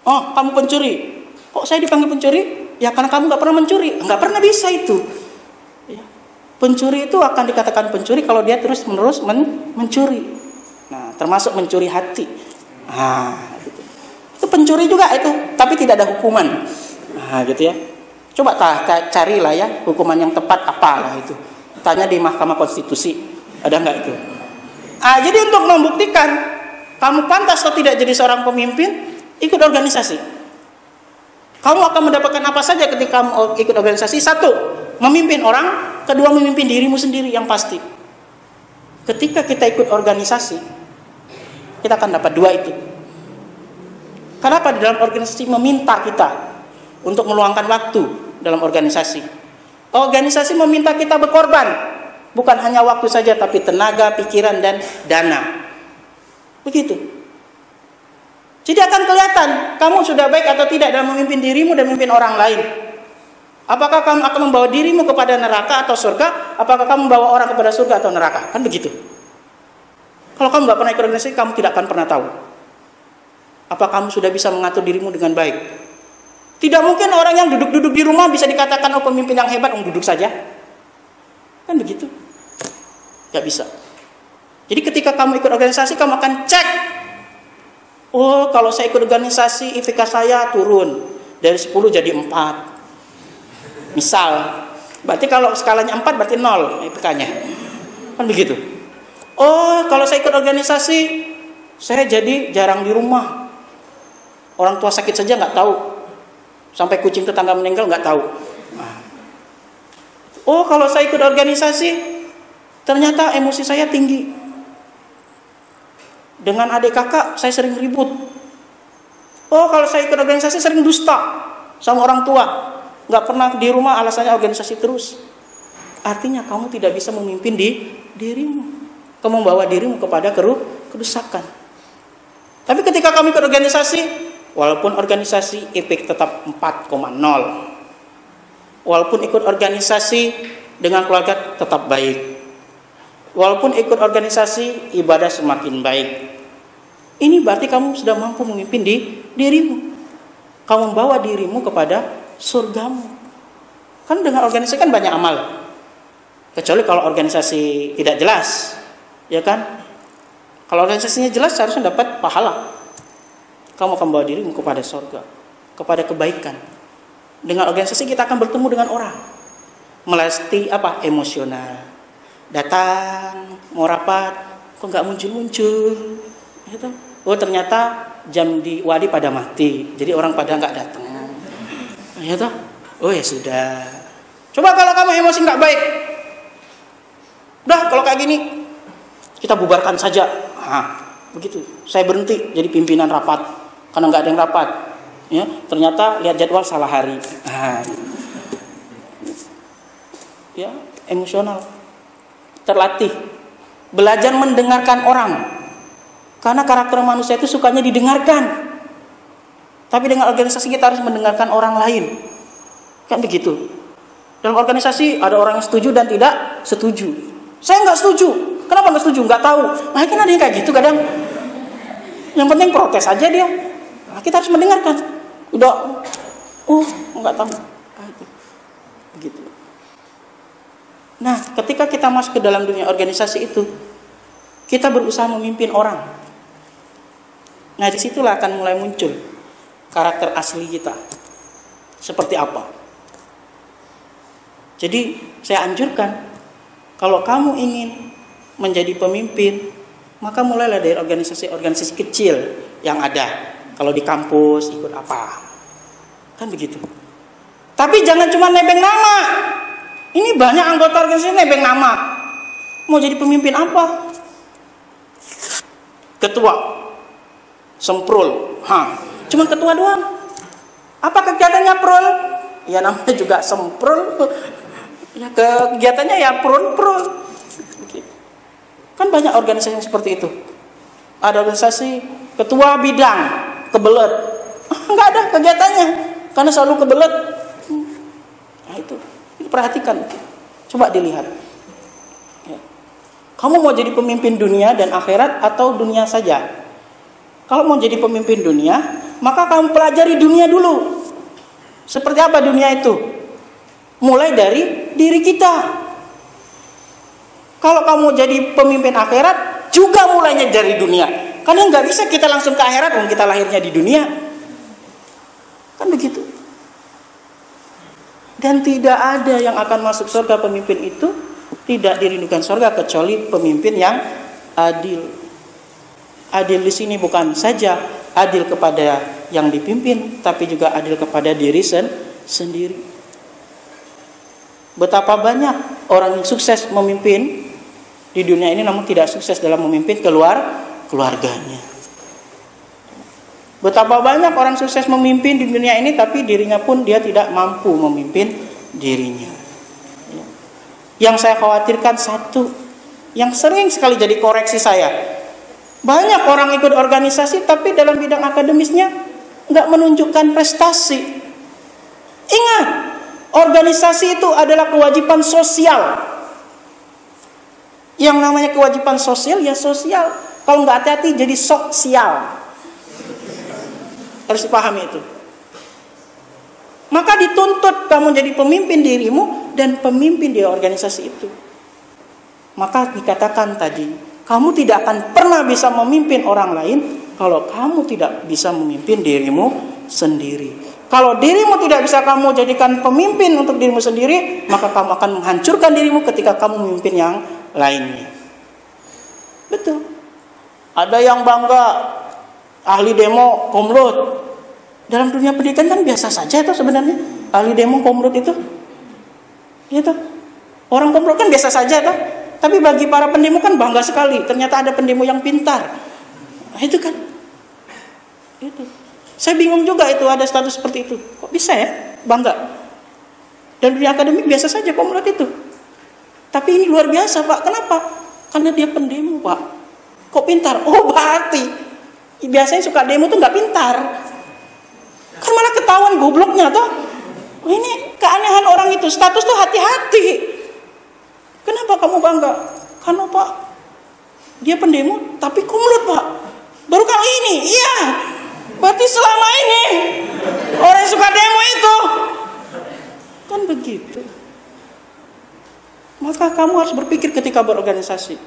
Oh kamu pencuri, kok saya dipanggil pencuri? Ya karena kamu nggak pernah mencuri, nggak pernah bisa itu. Ya. Pencuri itu akan dikatakan pencuri kalau dia terus-menerus mencuri. Nah termasuk mencuri hati. Nah gitu. Itu pencuri juga itu, tapi tidak ada hukuman. Nah gitu ya. Coba carilah ya hukuman yang tepat apalah itu. Tanya di Mahkamah Konstitusi, ada nggak itu? Jadi untuk membuktikan kamu pantas atau tidak jadi seorang pemimpin, ikut organisasi. Kamu akan mendapatkan apa saja ketika kamu ikut organisasi? Satu, memimpin orang. Kedua, memimpin dirimu sendiri yang pasti. Ketika kita ikut organisasi, kita akan dapat dua itu. Kenapa di dalam organisasi meminta kita untuk meluangkan waktu dalam organisasi? Organisasi meminta kita berkorban, bukan hanya waktu saja, tapi tenaga, pikiran, dan dana. Begitu. Jadi akan kelihatan kamu sudah baik atau tidak dalam memimpin dirimu dan memimpin orang lain. Apakah kamu akan membawa dirimu kepada neraka atau surga? Apakah kamu membawa orang kepada surga atau neraka? Kan begitu. Kalau kamu nggak pernah ikut organisasi, kamu tidak akan pernah tahu. Apa kamu sudah bisa mengatur dirimu dengan baik? Tidak mungkin orang yang duduk-duduk di rumah bisa dikatakan oh pemimpin yang hebat, duduk saja. Kan begitu. Gak bisa. Jadi ketika kamu ikut organisasi, kamu akan cek. Oh kalau saya ikut organisasi, IPK saya turun. Dari 10 jadi 4. Misal. Berarti kalau skalanya 4 berarti 0 IPK-nya. Kan begitu. Oh kalau saya ikut organisasi, saya jadi jarang di rumah. Orang tua sakit saja nggak tahu. Sampai kucing tetangga meninggal nggak tahu. Oh kalau saya ikut organisasi, ternyata emosi saya tinggi. Dengan adik kakak saya sering ribut. Oh kalau saya ikut organisasi sering dusta sama orang tua. Nggak pernah di rumah, alasannya organisasi terus. Artinya kamu tidak bisa memimpin dirimu. Kamu membawa dirimu kepada kerusakan. Tapi ketika kamu ikut organisasi, walaupun organisasi IPK tetap 4,0. Walaupun ikut organisasi dengan keluarga tetap baik. Walaupun ikut organisasi ibadah semakin baik. Ini berarti kamu sudah mampu memimpin dirimu. Kamu membawa dirimu kepada surgamu. Kan dengan organisasi kan banyak amal. Kecuali kalau organisasi tidak jelas. Ya kan? Kalau organisasinya jelas seharusnya dapat pahala. Kamu akan membawa dirimu kepada surga, kepada kebaikan. Dengan organisasi kita akan bertemu dengan orang. Melasti emosional. Datang, mau rapat, kok nggak muncul-muncul? Gitu. Oh ternyata jam di wadi pada mati, jadi orang pada nggak datang. Gitu. Oh ya sudah. Coba kalau kamu emosi nggak baik, udah kalau kayak gini kita bubarkan saja. Begitu. Saya berhenti jadi pimpinan rapat karena nggak ada yang rapat. Ya, ternyata lihat jadwal salah hari. Ya, emosional. Terlatih. Belajar mendengarkan orang. Karena karakter manusia itu sukanya didengarkan. Tapi dengan organisasi kita harus mendengarkan orang lain. Kan begitu. Dalam organisasi ada orang yang setuju dan tidak setuju. Saya nggak setuju. Kenapa nggak setuju? Nggak tahu. Nah, kan ada yang kayak gitu kadang. Yang penting protes aja dia. Nah, kita harus mendengarkan. Udah, nggak tahu. Begitu. Nah, ketika kita masuk ke dalam dunia organisasi itu, kita berusaha memimpin orang. Nah, disitulah akan mulai muncul karakter asli kita. Seperti apa? Jadi, saya anjurkan, kalau kamu ingin menjadi pemimpin, maka mulailah dari organisasi-organisasi kecil yang ada. Kalau di kampus ikut apa? Kan begitu. Tapi jangan cuma nebeng nama. Ini banyak anggota organisasi nebeng nama. Mau jadi pemimpin apa? Ketua. Semprul. Cuma ketua doang. Apa kegiatannya prul? Ya namanya juga semprul. Ya kegiatannya ya prul. Kan banyak organisasi yang seperti itu. Ada organisasi ketua bidang kebelet. Enggak ada kegiatannya. Karena selalu kebelet. Nah itu perhatikan. Coba dilihat. Ya. Kamu mau jadi pemimpin dunia dan akhirat atau dunia saja? Kalau mau jadi pemimpin dunia, maka kamu pelajari dunia dulu. Seperti apa dunia itu? Mulai dari diri kita. Kalau kamu jadi pemimpin akhirat, juga mulainya dari dunia. Karena nggak bisa kita langsung ke akhirat, wong kita lahirnya di dunia. Kan begitu. Dan tidak ada yang akan masuk surga pemimpin itu tidak dirindukan surga kecuali pemimpin yang adil. Adil di sini bukan saja adil kepada yang dipimpin, tapi juga adil kepada diri sendiri. Betapa banyak orang yang sukses memimpin di dunia ini namun tidak sukses dalam memimpin keluarganya. Betapa banyak orang sukses memimpin di dunia ini tapi dirinya pun dia tidak mampu memimpin dirinya. Yang saya khawatirkan satu, yang sering sekali jadi koreksi saya. Banyak orang ikut organisasi tapi dalam bidang akademisnya nggak menunjukkan prestasi. Ingat, organisasi itu adalah kewajiban sosial. Yang namanya kewajiban sosial ya sosial. Kalau nggak hati-hati jadi sosial. Harus dipahami itu. Maka dituntut kamu jadi pemimpin dirimu dan pemimpin di organisasi itu. Maka dikatakan tadi, kamu tidak akan pernah bisa memimpin orang lain kalau kamu tidak bisa memimpin dirimu sendiri. Kalau dirimu tidak bisa kamu jadikan pemimpin untuk dirimu sendiri, maka kamu akan menghancurkan dirimu ketika kamu memimpin yang lainnya. Betul. Ada yang bangga ahli demo komrut. Dalam dunia pendidikan kan biasa saja itu sebenarnya. Ahli demo komrut itu. Gitu. Orang komrut kan biasa saja kan. Tapi bagi para pendemo kan bangga sekali. Ternyata ada pendemo yang pintar. Nah, itu kan. Itu. Saya bingung juga itu ada status seperti itu. Kok bisa ya bangga? Dan dunia akademik biasa saja komrut itu. Tapi ini luar biasa Pak. Kenapa? Karena dia pendemo Pak. Kok pintar? Oh berarti biasanya suka demo tuh nggak pintar. Kan malah ketahuan gobloknya toh. Oh, ini keanehan orang itu. Status tuh hati-hati. Kenapa kamu bangga? Karena Pak, dia pendemo tapi komrut Pak. Baru kali ini. Iya. Berarti selama ini orang yang suka demo itu. Kan begitu. Maka kamu harus berpikir ketika berorganisasi.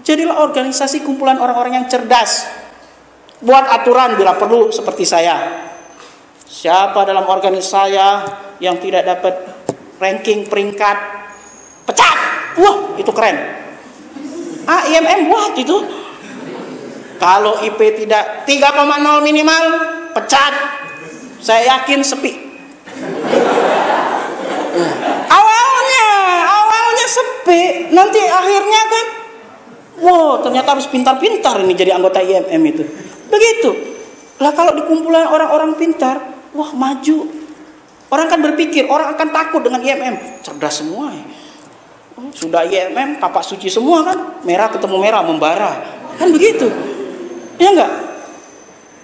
Jadilah organisasi kumpulan orang-orang yang cerdas. Buat aturan bila perlu seperti saya. Siapa dalam organisasi saya yang tidak dapat ranking peringkat, pecat. Wah, itu keren. IMM buat itu. Kalau IP tidak 3,0 minimal, pecat. Saya yakin sepi. Awalnya sepi, nanti akhirnya kan, wow, ternyata harus pintar-pintar ini jadi anggota IMM itu. Begitu. Lah kalau di kumpulan orang-orang pintar, wah maju. Orang kan berpikir, orang akan takut dengan IMM. Cerdas semua ya. Sudah IMM, kapak suci semua kan. Merah ketemu merah, membara. Kan begitu. Ya enggak?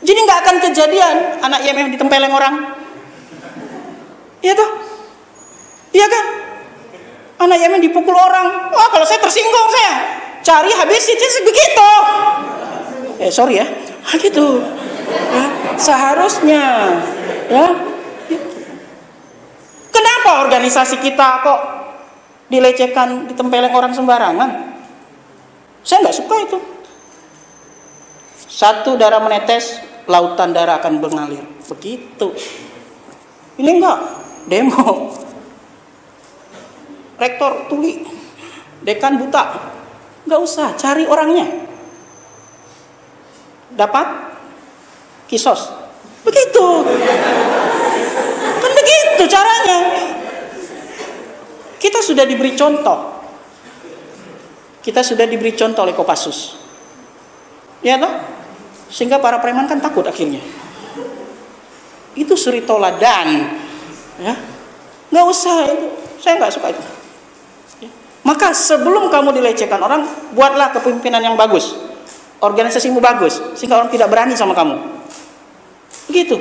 Jadi enggak akan kejadian anak IMM ditempeleng orang. Iya toh? Iya kan? Anak IMM dipukul orang. Wah kalau saya tersinggung saya. Cari habis itu begitu. Sorry ya. Gitu. Ya, seharusnya ya. Kenapa organisasi kita kok dilecehkan, ditempeleng orang sembarangan? Saya nggak suka itu. Satu darah menetes, lautan darah akan mengalir. Begitu. Ini enggak demo. Rektor tuli, dekan buta. Enggak usah, cari orangnya. Dapat kisos. Begitu. Kan begitu. Itu caranya. Kita sudah diberi contoh. Kita sudah diberi contoh oleh Kopassus. Ya toh? Sehingga para preman kan takut akhirnya. Itu suri toladan. Ya. Nggak usah itu. Saya nggak suka itu. Ya. Maka sebelum kamu dilecehkan orang, buatlah kepemimpinan yang bagus. Organisasimu bagus, sehingga orang tidak berani sama kamu. Begitu.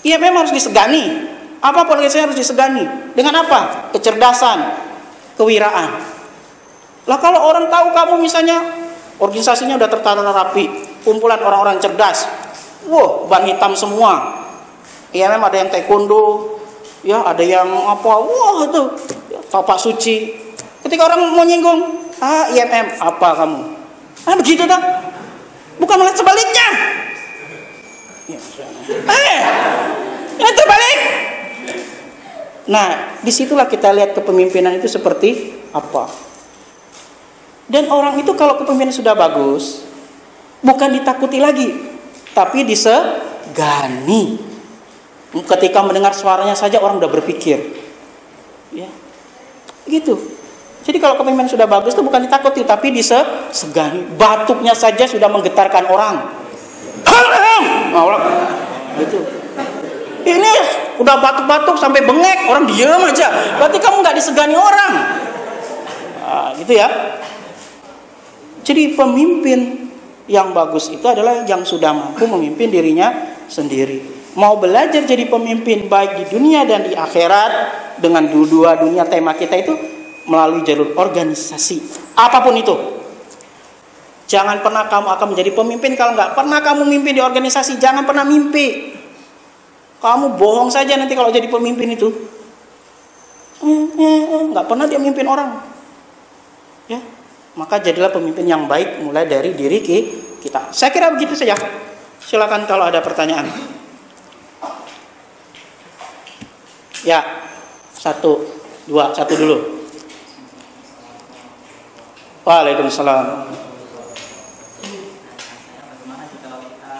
Iya, memang harus disegani. Apapun organisasi harus disegani. Dengan apa? Kecerdasan, kewiraan. Lah kalau orang tahu kamu misalnya organisasinya udah tertata rapi, kumpulan orang-orang cerdas, wah, ban hitam semua. IMM ada yang taekwondo, ya ada yang apa, wah itu Bapak Suci. Ketika orang mau nyinggung, IMM apa kamu? Begitu dah. Bukan malah sebaliknya. Ini terbalik. Nah, disitulah kita lihat kepemimpinan itu seperti apa. Dan orang itu kalau kepemimpinan sudah bagus, bukan ditakuti lagi, tapi disegani. Ketika mendengar suaranya saja orang udah berpikir, ya, gitu. Jadi kalau kepemimpinan sudah bagus itu bukan ditakuti, tapi disegani. Batuknya saja sudah menggetarkan orang. Gitu. Ini udah batuk-batuk sampai bengek, orang diam aja. Berarti kamu nggak disegani orang. Gitu ya. Jadi pemimpin yang bagus itu adalah yang sudah mampu memimpin dirinya sendiri. Mau belajar jadi pemimpin baik di dunia dan di akhirat, dengan dua dunia tema kita itu melalui jalur organisasi. Apapun itu. Jangan pernah kamu akan menjadi pemimpin kalau nggak pernah kamu mimpin di organisasi. Jangan pernah mimpi. Kamu bohong saja nanti kalau jadi pemimpin itu. Nggak pernah dia mimpin orang. Ya. Maka jadilah pemimpin yang baik mulai dari diri kita. Saya kira begitu saja. Silakan kalau ada pertanyaan. Ya, satu dulu. Waalaikumsalam. Bagaimana kalau kita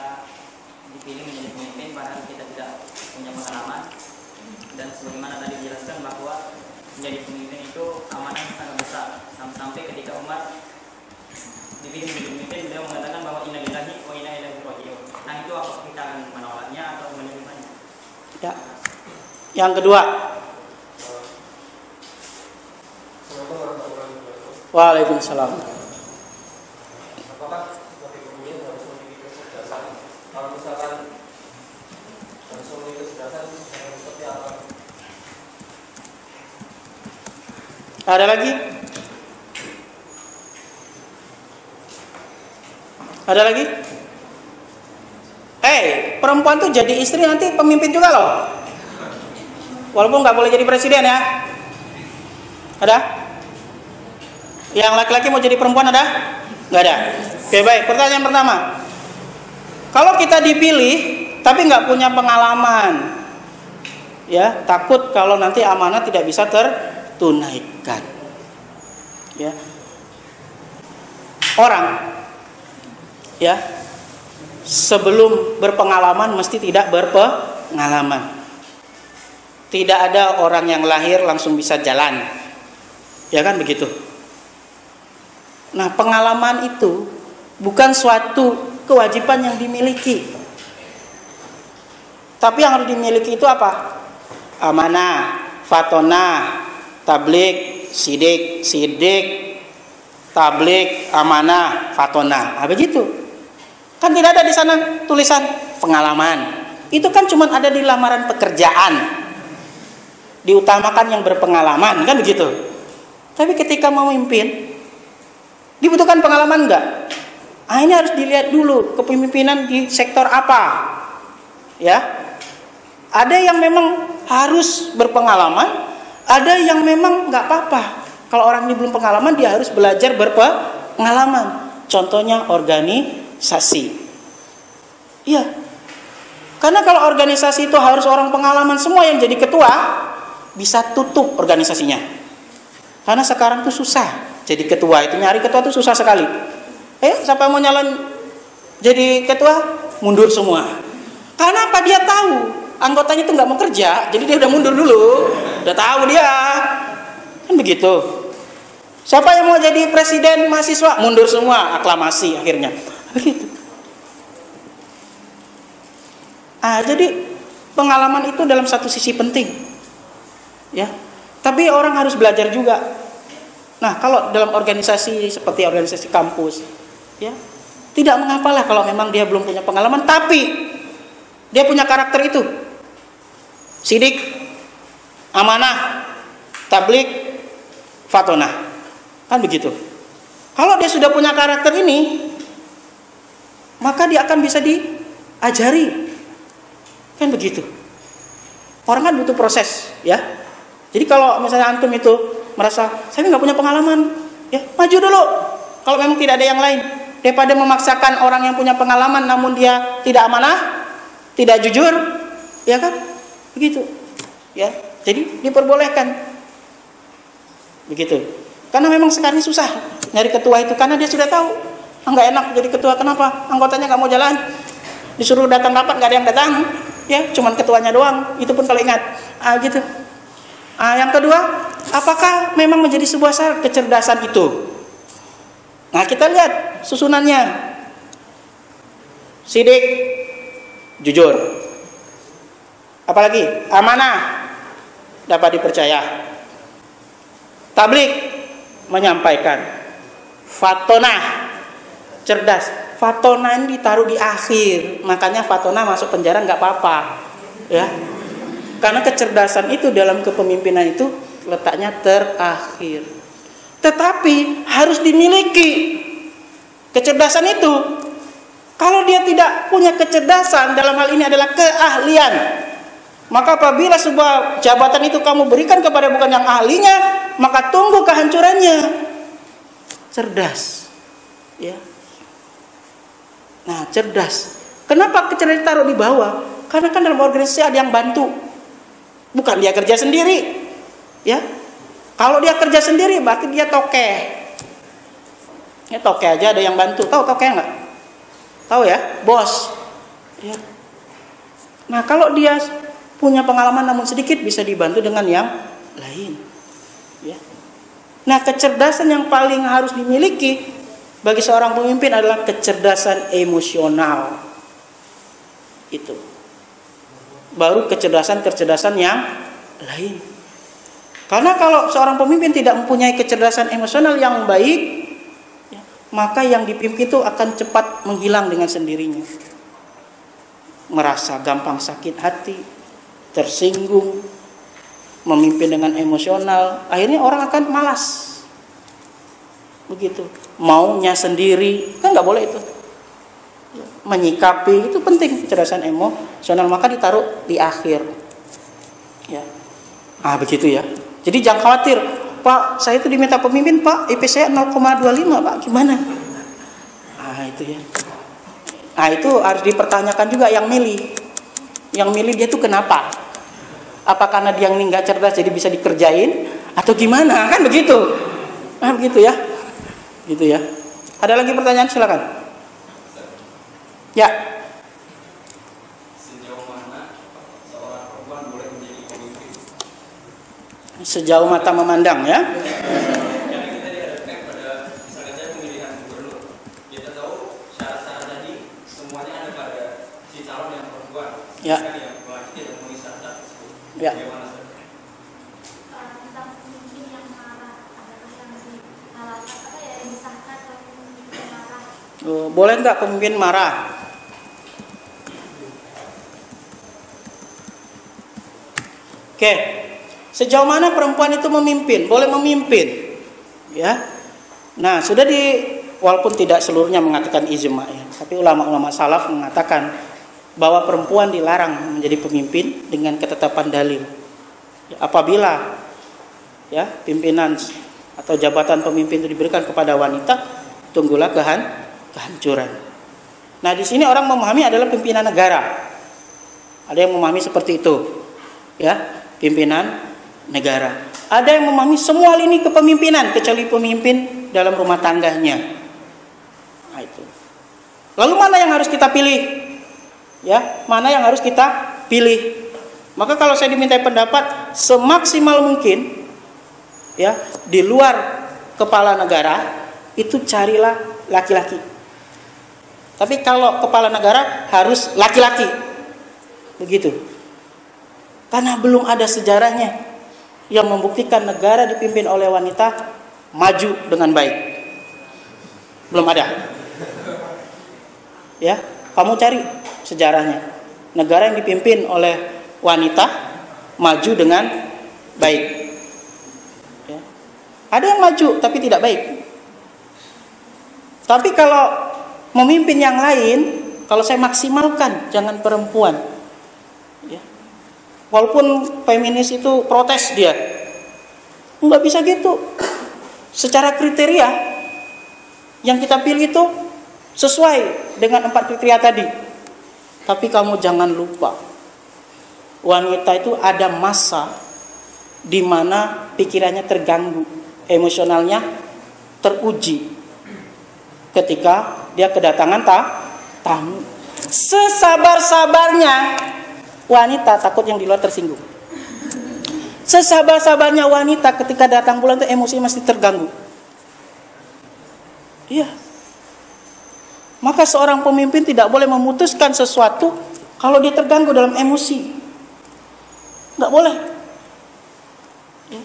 dipilih menjadi pemimpin padahal kita tidak punya pengalaman, dan sebagaimana tadi dijelaskan bahwa menjadi pemimpin itu amanah sangat besar. Sampai ketika Umar dipilih menjadi pemimpin, beliau mengatakan bahwa inna lillahi wa inna ilaihi raji'un. Nah, itu apa kita akan menolaknya atau menerimanya? Ya. Yang kedua. Waalaikumsalam. Apakah sebagai pemimpin harus memiliki kecerdasan? Kalau misalkan harus memiliki kecerdasan, seperti apa? Ada lagi? Ada lagi? Perempuan tuh jadi istri nanti pemimpin juga loh. Walaupun nggak boleh jadi presiden ya. Ada? Yang laki-laki mau jadi perempuan ada? Nggak ada. Oke, baik. Pertanyaan pertama. Kalau kita dipilih tapi nggak punya pengalaman, ya takut kalau nanti amanah tidak bisa tertunaikan. Ya. Orang, ya, sebelum berpengalaman mesti tidak berpengalaman. Tidak ada orang yang lahir langsung bisa jalan. Ya kan begitu. Nah, pengalaman itu bukan suatu kewajiban yang dimiliki. Tapi yang harus dimiliki itu apa? Amanah, fatonah, tablik, sidik, tablik, amanah, fatonah. Begitu. Kan tidak ada di sana tulisan pengalaman. Itu kan cuma ada di lamaran pekerjaan. Diutamakan yang berpengalaman, kan begitu. Tapi ketika memimpin, dibutuhkan pengalaman enggak? Ini harus dilihat dulu kepemimpinan di sektor apa. Ya. Ada yang memang harus berpengalaman, ada yang memang enggak apa-apa. Kalau orang ini belum pengalaman, dia harus belajar berpengalaman. Contohnya organisasi. Iya. Karena kalau organisasi itu harus orang pengalaman semua yang jadi ketua, bisa tutup organisasinya. Karena sekarang tuh susah jadi ketua, itu nyari ketua tuh susah sekali. Siapa yang mau nyalon jadi ketua, mundur semua. Karena apa? Dia tahu anggotanya itu nggak mau kerja, jadi dia udah mundur dulu, udah tahu dia, kan begitu. Siapa yang mau jadi presiden mahasiswa, mundur semua, aklamasi akhirnya, begitu. Jadi pengalaman itu dalam satu sisi penting, ya. Tapi orang harus belajar juga. Nah, kalau dalam organisasi seperti organisasi kampus, ya, tidak mengapalah kalau memang dia belum punya pengalaman, tapi dia punya karakter itu. Sidik, amanah, tablik, fatonah. Kan begitu. Kalau dia sudah punya karakter ini, maka dia akan bisa diajari. Kan begitu. Orang kan butuh proses, ya. Jadi kalau misalnya antum itu merasa saya nggak punya pengalaman, ya maju dulu. Kalau memang tidak ada yang lain, daripada memaksakan orang yang punya pengalaman namun dia tidak amanah, tidak jujur, ya kan? Begitu. Ya. Jadi diperbolehkan. Begitu. Karena memang sekarang ini susah nyari ketua itu karena dia sudah tahu nggak enak jadi ketua. Kenapa? Anggotanya nggak mau jalan. Disuruh datang rapat nggak ada yang datang. Ya, cuman ketuanya doang. Itu pun kalau ingat. Gitu. Yang kedua, apakah memang menjadi sebuah syarat kecerdasan itu? Nah, kita lihat susunannya. Sidik, jujur. Apalagi? Amanah, dapat dipercaya. Tablik, menyampaikan. Fatonah, cerdas. Fatonah ini ditaruh di akhir. Makanya Fatonah masuk penjara nggak apa-apa. Ya. Karena kecerdasan itu dalam kepemimpinan itu letaknya terakhir. Tetapi harus dimiliki kecerdasan itu. Kalau dia tidak punya kecerdasan, dalam hal ini adalah keahlian, maka apabila sebuah jabatan itu kamu berikan kepada bukan yang ahlinya, maka tunggu kehancurannya. Cerdas, ya. Nah, cerdas. Kenapa kecerdasan taruh di bawah? Karena kan dalam organisasi ada yang bantu, bukan dia kerja sendiri, ya. Kalau dia kerja sendiri, berarti dia tokeh. Ya, tokeh aja ada yang bantu. Tahu tokeh nggak? Tahu ya, bos. Ya. Nah, kalau dia punya pengalaman namun sedikit, bisa dibantu dengan yang lain. Ya. Nah, kecerdasan yang paling harus dimiliki bagi seorang pemimpin adalah kecerdasan emosional. Itu. Baru kecerdasan yang lain. Karena kalau seorang pemimpin tidak mempunyai kecerdasan emosional yang baik, maka yang dipimpin itu akan cepat menghilang dengan sendirinya. Merasa gampang sakit hati, tersinggung, memimpin dengan emosional, akhirnya orang akan malas. Begitu. Maunya sendiri, kan nggak boleh itu. Menyikapi itu penting, kecerdasan emosional, maka ditaruh di akhir. Ya. Begitu ya. Jadi jangan khawatir, Pak, saya itu diminta pemimpin, Pak, IP saya 0,25, Pak, gimana? Itu ya. Itu harus dipertanyakan juga yang milih. Yang milih dia tuh kenapa? Apa karena dia ini nggak cerdas jadi bisa dikerjain? Atau gimana? Kan begitu. Begitu ya. Gitu ya. Ada lagi pertanyaan? Silakan. Ya. Sejauh mana seorang perempuan boleh menjadi pemimpin? Sejauh mata memandang ya. Karena kita dihadapkan pada misalnya saya pemilihan gubernur, kita tahu syarat-syarat tadi semuanya ada pada si calon yang perempuan. Ya. Kan yang laki tidak memenuhi syarat tersebut. Ya. Bagaimana Ustaz? Tentang pemimpin yang marah, adakah yang disahkan atau pemimpin yang marah? Boleh nggak pemimpin marah? Oke. Sejauh mana perempuan itu memimpin? Boleh memimpin, ya. Nah, sudah walaupun tidak seluruhnya mengatakan ijma, ya, tapi ulama-ulama salaf mengatakan bahwa perempuan dilarang menjadi pemimpin dengan ketetapan dalil. Ya, apabila ya pimpinan atau jabatan pemimpin itu diberikan kepada wanita, tunggulah kehancuran. Nah, di sini orang memahami adalah pimpinan negara. Ada yang memahami seperti itu, ya, pimpinan negara. Ada yang memahami semua lini kepemimpinan kecuali pemimpin dalam rumah tangganya. Nah, itu. Lalu mana yang harus kita pilih? Ya, mana yang harus kita pilih? Maka kalau saya dimintai pendapat, semaksimal mungkin ya, di luar kepala negara itu carilah laki-laki. Tapi kalau kepala negara harus laki-laki. Begitu. Karena belum ada sejarahnya yang membuktikan negara dipimpin oleh wanita maju dengan baik. Belum ada. Ya, kamu cari sejarahnya. Negara yang dipimpin oleh wanita maju dengan baik. Ya. Ada yang maju tapi tidak baik. Tapi kalau memimpin yang lain, kalau saya maksimalkan, jangan perempuan. Ya. Walaupun feminis itu protes dia, nggak bisa gitu. Secara kriteria yang kita pilih itu sesuai dengan 4 kriteria tadi. Tapi kamu jangan lupa, wanita itu ada masa di mana pikirannya terganggu, emosionalnya teruji ketika dia kedatangan tamu. Sesabar-sabarnya wanita takut yang di luar tersinggung. Sesabar-sabarnya wanita ketika datang bulan itu emosi masih terganggu. Iya. Maka seorang pemimpin tidak boleh memutuskan sesuatu kalau dia terganggu dalam emosi. Nggak boleh. Ya.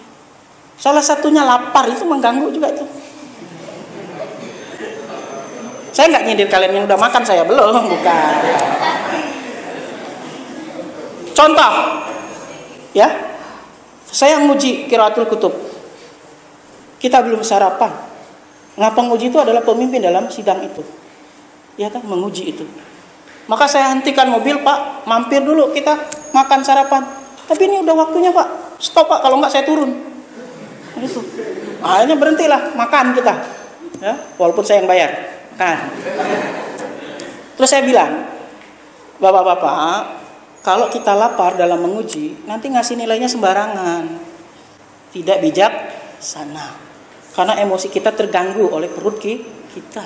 Salah satunya lapar, itu mengganggu juga itu. Saya nggak nyindir kalian yang udah makan, saya belum, bukan. Contoh, ya, saya nguji Qiraatul Kutub. Kita belum sarapan. Ngapa nguji itu adalah pemimpin dalam sidang itu. Ya kan, menguji itu. Maka saya hentikan mobil, Pak, mampir dulu kita makan sarapan. Tapi ini udah waktunya, Pak. Stop, Pak, kalau nggak saya turun. Gitu. Akhirnya berhentilah makan kita. Ya, walaupun saya yang bayar. Kan. Terus saya bilang, Bapak-bapak, kalau kita lapar dalam menguji, nanti ngasih nilainya sembarangan. Tidak bijaksana. Karena emosi kita terganggu oleh perut kita.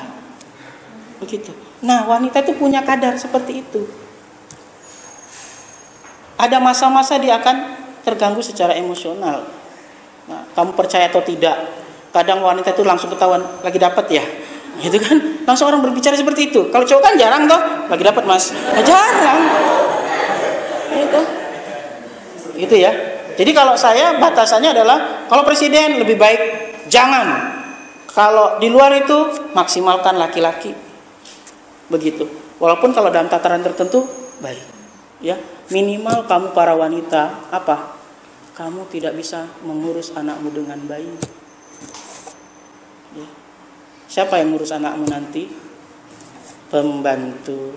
Begitu. Nah, wanita itu punya kadar seperti itu. Ada masa-masa dia akan terganggu secara emosional. Nah, kamu percaya atau tidak? Kadang wanita itu langsung ketahuan lagi dapat ya. Gitu kan? Langsung orang berbicara seperti itu. Kalau cowok kan jarang toh, lagi dapat Mas. Nah, jarang. Gitu ya. Jadi kalau saya batasannya adalah kalau presiden lebih baik jangan. Kalau di luar itu maksimalkan laki-laki. Begitu. Walaupun kalau dalam tataran tertentu baik. Ya, minimal kamu para wanita apa? Kamu tidak bisa mengurus anakmu dengan baik. Ya. Siapa yang ngurus anakmu nanti? Pembantu.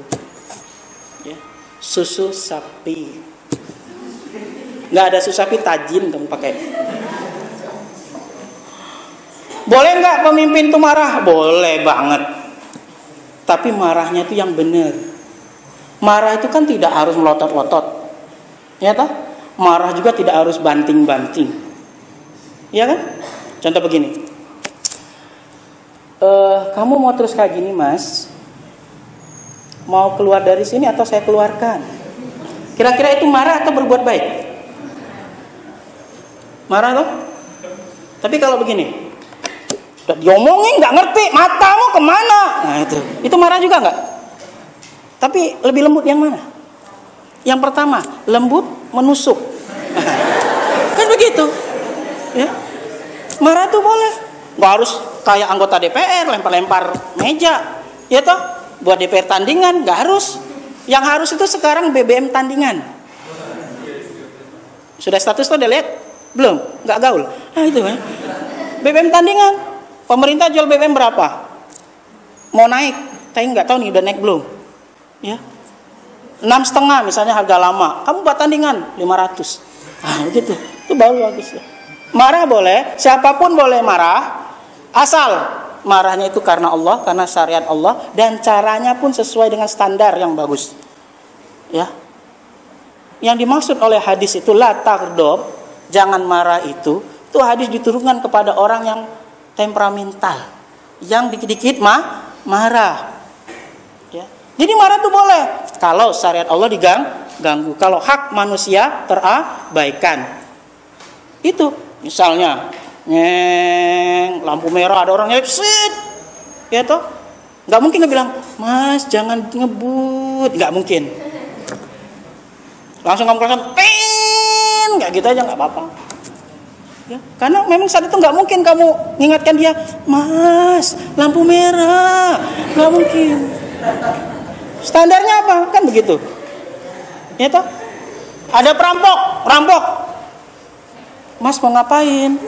Ya. Susu sapi. Nggak ada susu sapi, tajin kamu pakai. Boleh nggak pemimpin itu marah? Boleh banget. Tapi marahnya itu yang benar. Marah itu kan tidak harus melotot-lotot. Ya toh? Marah juga tidak harus banting-banting. Ya kan? Contoh begini. Kamu mau terus kayak gini, Mas? Mau keluar dari sini atau saya keluarkan? Kira-kira itu marah atau berbuat baik? Marah toh? Tapi kalau begini, udah diomongin nggak ngerti, matamu kemana? Nah itu marah juga nggak? Tapi lebih lembut yang mana? Yang pertama, lembut menusuk. Kan begitu, ya? Marah tuh boleh, nggak harus kayak anggota DPR lempar-lempar meja, ya toh? Buat DPR tandingan nggak harus. Yang harus itu sekarang BBM tandingan. Sudah status tuh udah lihat? Belum? Nggak gaul? Nah itu ya. BBM tandingan. Pemerintah jual BBM berapa? Mau naik, tapi nggak tahu nih udah naik belum? Ya, 6,5 misalnya harga lama. Kamu buat tandingan 500. Ah gitu, itu baru bagus ya. Marah boleh, siapapun boleh marah, asal marahnya itu karena Allah, karena syariat Allah, dan caranya pun sesuai dengan standar yang bagus. Ya, yang dimaksud oleh hadis itu la taghdab, jangan marah itu hadis diturunkan kepada orang yang temperamental, yang dikit-dikit marah. Ya. Jadi marah itu boleh kalau syariat Allah ganggu. Kalau hak manusia terabaikan. Itu misalnya lampu merah ada orang sit, ya toh, nggak mungkin dia bilang, Mas jangan ngebut, nggak mungkin. Langsung kamu katakan, nggak gitu aja nggak apa-apa. Ya, karena memang saat itu nggak mungkin kamu mengingatkan dia, Mas lampu merah, nggak mungkin. Standarnya apa? Kan begitu. Ya toh? Ada perampok. Mas mau ngapain?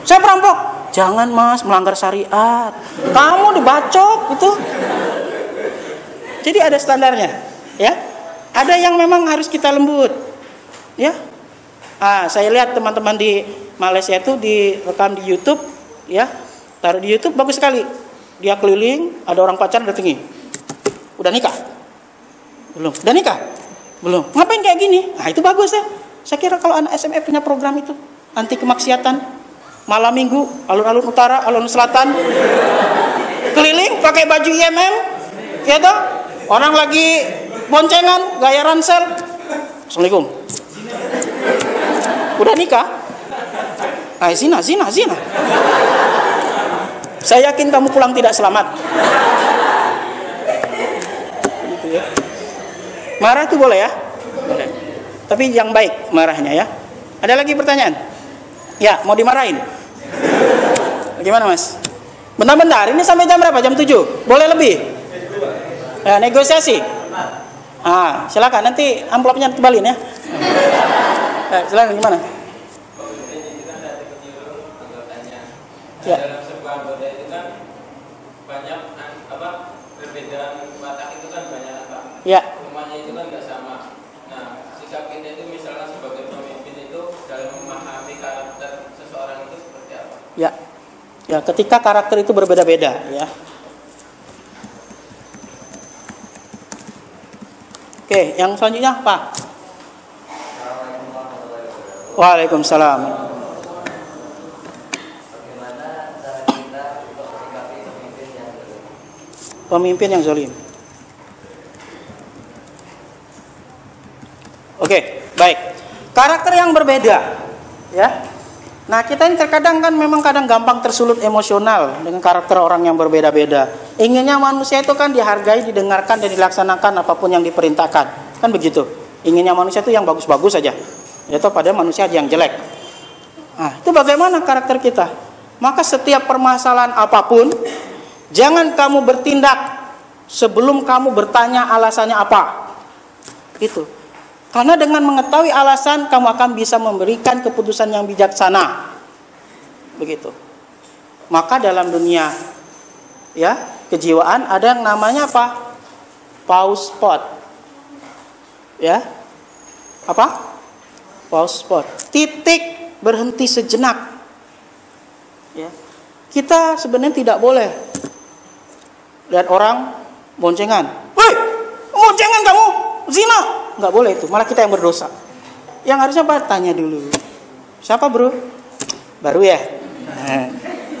Saya perampok. Jangan Mas, melanggar syariat. Kamu dibacok itu. Jadi ada standarnya, ya. Ada yang memang harus kita lembut, ya. Saya lihat teman-teman di Malaysia itu direkam di YouTube, ya. Taruh di YouTube bagus sekali. Dia keliling, ada orang pacaran datangi. Udah nikah? Belum. Udah nikah? Belum. Ngapain kayak gini? Nah, itu bagus ya. Saya kira kalau anak SMF punya program itu, anti kemaksiatan, malam minggu, alun-alun utara, alun selatan, keliling pakai baju IMM, ya toh? Orang lagi boncengan, gaya ransel. Assalamualaikum. Udah nikah? Zina. Saya yakin kamu pulang tidak selamat. Gitu ya. Marah itu boleh ya? Boleh. Tapi yang baik marahnya ya. Ada lagi pertanyaan? Ya, mau dimarahin? Bagaimana Mas? Bentar, ini sampai jam berapa? Jam 7? Boleh lebih? Ya, negosiasi? Silakan, nanti amplopnya tebalin ya. Silakan gimana? Ya. Dalam sebuah anggota itu kan banyak perbedaan watak itu kan banyak Pak. Ya. Semuanya itu kan nggak sama. Nah, sikap kita itu misalnya sebagai pemimpin itu dalam memahami karakter seseorang itu seperti apa? Ya. Ya, ketika karakter itu berbeda-beda ya. Oke, yang selanjutnya Pak. Waalaikumsalam. Pemimpin yang zalim. Oke, baik. Karakter yang berbeda, ya. Nah, kita ini terkadang kan memang kadang gampang tersulut emosional dengan karakter orang yang berbeda-beda. Inginnya manusia itu kan dihargai, didengarkan dan dilaksanakan apapun yang diperintahkan. Kan begitu. Inginnya manusia itu yang bagus-bagus saja. Yaitu pada manusia yang jelek. Nah, itu bagaimana karakter kita? Maka setiap permasalahan apapun, jangan kamu bertindak sebelum kamu bertanya alasannya apa. Itu. Karena dengan mengetahui alasan, kamu akan bisa memberikan keputusan yang bijaksana. Begitu. Maka dalam dunia ya, kejiwaan ada yang namanya apa? Pause spot. Ya. Apa? Pause spot. Titik berhenti sejenak. Ya. Kita sebenarnya tidak boleh lihat orang boncengan. Woi, boncengan kamu, zina. Nggak boleh itu, malah kita yang berdosa. Yang harusnya apa? Tanya dulu. Siapa bro? Baru ya?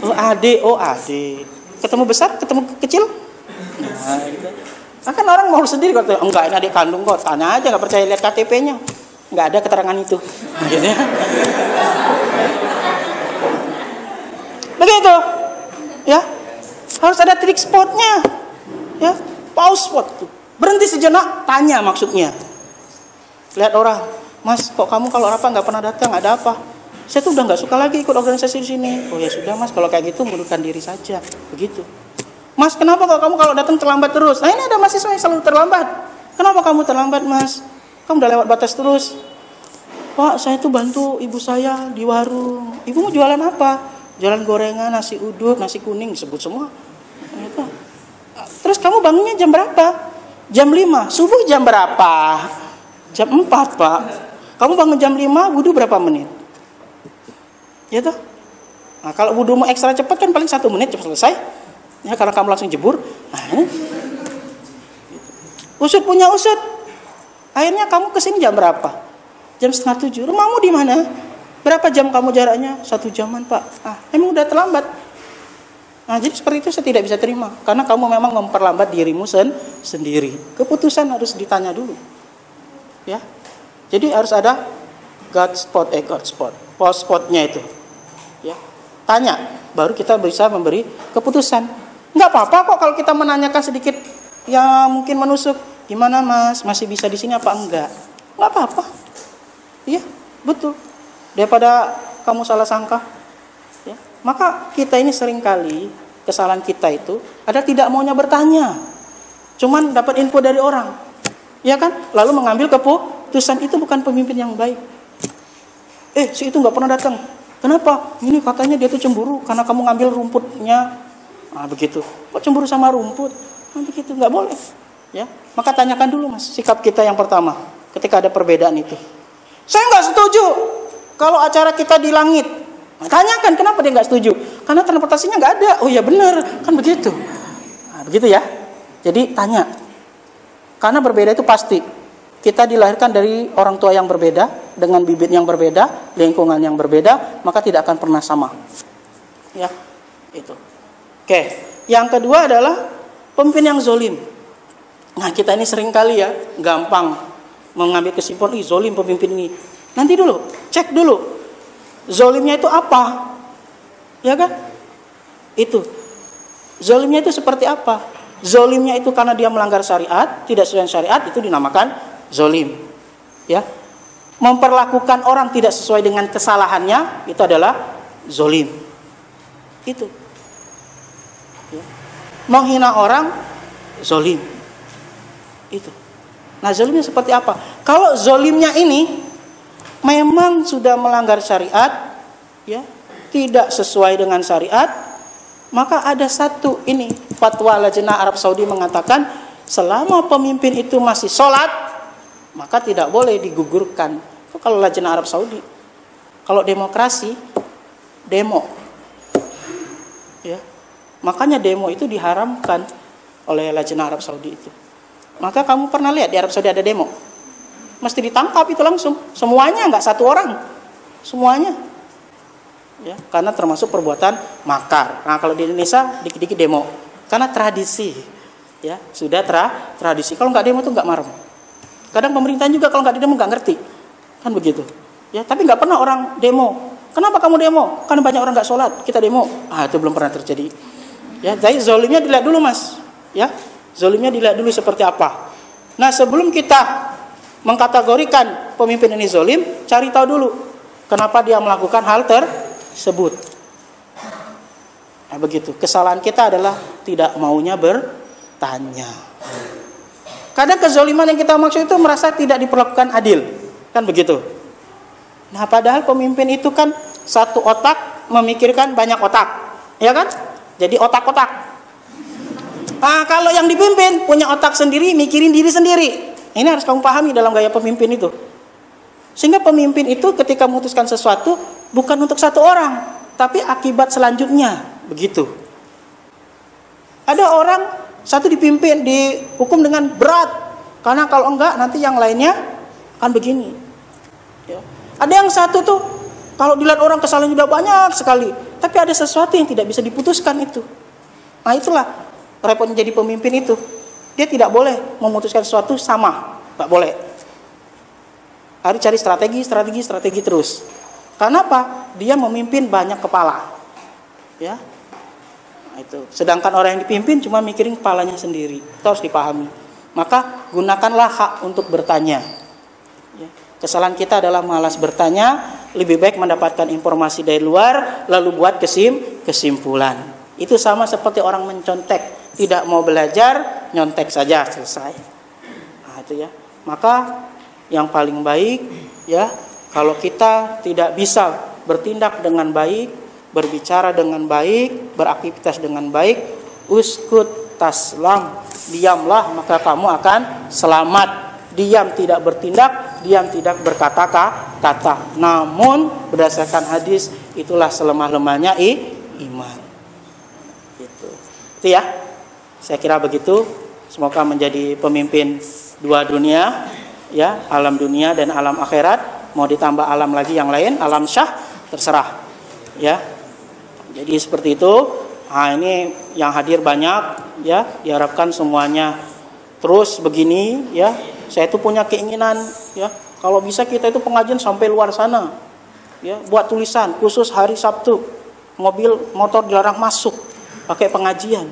Oh adik. Ketemu besar, ketemu kecil? Nah, gitu. Nah, kan orang mau sendiri kalau enggak, ini adik kandung kok. Tanya aja, nggak percaya lihat KTP-nya. Nggak ada keterangan itu. Gitu ya. Begitu. Ya. Harus ada trik spotnya. Ya, pause spot. Berhenti sejenak, tanya maksudnya. Lihat orang, Mas, kok kamu kalau apa nggak pernah datang? Ada apa? Saya tuh udah nggak suka lagi ikut organisasi di sini. Oh ya sudah Mas, kalau kayak gitu mundurkan diri saja. Begitu. Mas, kenapa kamu kalau datang terlambat terus? Nah ini ada mahasiswa yang selalu terlambat. Kenapa kamu terlambat Mas? Kamu udah lewat batas terus. Pak, saya tuh bantu ibu saya di warung. Ibu mau jualan apa? Jualan gorengan, nasi uduk, nasi kuning, sebut semua. Gitu. Terus kamu bangunnya jam berapa? Jam 5. Subuh jam berapa? Jam 4 Pak. Kamu bangun jam 5, wudu berapa menit? Ya toh? Nah, kalau wudumu ekstra cepat kan paling 1 menit cepat selesai. Ya, karena kamu langsung jebur. Nah, ini. Usut punya usut. Akhirnya kamu kesini jam berapa? Jam 6:30. Rumahmu di mana? Berapa jam kamu jaraknya? 1 jaman Pak. Emang udah terlambat. Nah, jadi seperti itu saya tidak bisa terima. Karena kamu memang memperlambat dirimu sendiri. Keputusan harus ditanya dulu. Ya. Jadi harus ada God spot, post spotnya itu. Ya. Tanya, baru kita bisa memberi keputusan. Nggak apa-apa kok kalau kita menanyakan sedikit yang mungkin menusuk, gimana Mas, masih bisa di sini apa enggak? Nggak apa-apa. Iya, betul. Daripada kamu salah sangka. Ya. Maka kita ini seringkali kesalahan kita itu ada tidak maunya bertanya. Cuman dapat info dari orang. Ya kan? Lalu mengambil keputusan, itu bukan pemimpin yang baik. Si itu nggak pernah datang. Kenapa? Ini katanya dia tuh cemburu karena kamu ngambil rumputnya. Begitu. Kok cemburu sama rumput? Begitu, nggak boleh. Ya, maka tanyakan dulu Mas, sikap kita yang pertama ketika ada perbedaan itu. Saya nggak setuju kalau acara kita di langit. Tanyakan kenapa dia nggak setuju? Karena transportasinya nggak ada. Oh ya benar, kan begitu. Begitu ya. Jadi tanya. Karena berbeda itu pasti. Kita dilahirkan dari orang tua yang berbeda, dengan bibit yang berbeda, lingkungan yang berbeda, maka tidak akan pernah sama. Ya, itu. Oke, yang kedua adalah pemimpin yang zolim. Nah, kita ini sering kali ya, gampang mengambil kesimpulan, zolim pemimpin ini. Nanti dulu, cek dulu. Zolimnya itu apa? Ya kan? Itu. Zolimnya itu seperti apa? Zolimnya itu karena dia melanggar syariat, tidak sesuai syariat, itu dinamakan zolim. Ya. Memperlakukan orang tidak sesuai dengan kesalahannya, itu adalah zolim. Itu. Ya. Menghina orang, zolim. Itu. Nah, zolimnya seperti apa? Kalau zolimnya ini memang sudah melanggar syariat, ya, tidak sesuai dengan syariat, maka ada satu ini fatwa Lajnah Arab Saudi mengatakan selama pemimpin itu masih sholat, maka tidak boleh digugurkan. Itu kalau Lajnah Arab Saudi. Kalau demokrasi, demo, ya, makanya demo itu diharamkan oleh Lajnah Arab Saudi itu. Maka kamu pernah lihat di Arab Saudi ada demo? Mesti ditangkap itu langsung. Semuanya, nggak satu orang. Semuanya. Ya, karena termasuk perbuatan makar. Nah, kalau di Indonesia dikit-dikit demo. Karena tradisi. Ya, sudah tradisi. Kalau nggak demo itu nggak marah. Kadang pemerintahan juga kalau nggak demo nggak ngerti. Kan begitu. Ya, tapi nggak pernah orang demo. Kenapa kamu demo? Karena banyak orang nggak sholat, kita demo. Itu belum pernah terjadi. Ya, jadi zolimnya dilihat dulu Mas. Ya. Zolimnya dilihat dulu seperti apa. Nah, sebelum kita mengkategorikan pemimpin ini zolim, cari tahu dulu kenapa dia melakukan hal tersebut. Nah, begitu. Kesalahan kita adalah tidak maunya bertanya. Kadang kezoliman yang kita maksud itu merasa tidak diperlakukan adil. Kan begitu. Nah, padahal pemimpin itu kan satu otak memikirkan banyak otak. Ya kan? Jadi otak-otak. Kalau yang dipimpin punya otak sendiri, mikirin diri sendiri. Ini harus kamu pahami dalam gaya pemimpin itu. Sehingga pemimpin itu ketika memutuskan sesuatu bukan untuk satu orang, tapi akibat selanjutnya. Begitu. Ada orang satu dipimpin, dihukum dengan berat. Karena kalau enggak nanti yang lainnya akan begini. Ya. Ada yang satu tuh kalau dilihat orang kesalahan sudah banyak sekali, tapi ada sesuatu yang tidak bisa diputuskan itu. Nah, itulah repot menjadi pemimpin itu. Dia tidak boleh memutuskan sesuatu sama, nggak boleh. Harus cari strategi terus. Karena apa? Dia memimpin banyak kepala, ya. Nah, itu. Sedangkan orang yang dipimpin cuma mikirin kepalanya sendiri. Itu harus dipahami. Maka gunakanlah hak untuk bertanya. Ya. Kesalahan kita adalah malas bertanya. Lebih baik mendapatkan informasi dari luar, lalu buat kesimpulan. Itu sama seperti orang mencontek. Tidak mau belajar, nyontek saja, selesai. Nah, itu ya. Maka yang paling baik, ya, kalau kita tidak bisa bertindak dengan baik, berbicara dengan baik, beraktivitas dengan baik, uskut taslam, diamlah maka kamu akan selamat. Diam tidak bertindak, diam tidak berkata-kata. Namun berdasarkan hadis itulah selemah-lemahnya iman. Itu ya. Saya kira begitu. Semoga menjadi pemimpin dua dunia, ya, alam dunia dan alam akhirat. Mau ditambah alam lagi yang lain, alam syah, terserah. Ya. Jadi seperti itu. Nah, ini yang hadir banyak, ya. Diharapkan semuanya terus begini, ya. Saya itu punya keinginan, ya, kalau bisa kita itu pengajian sampai luar sana, ya, buat tulisan khusus hari Sabtu, mobil motor dilarang masuk, pakai pengajian.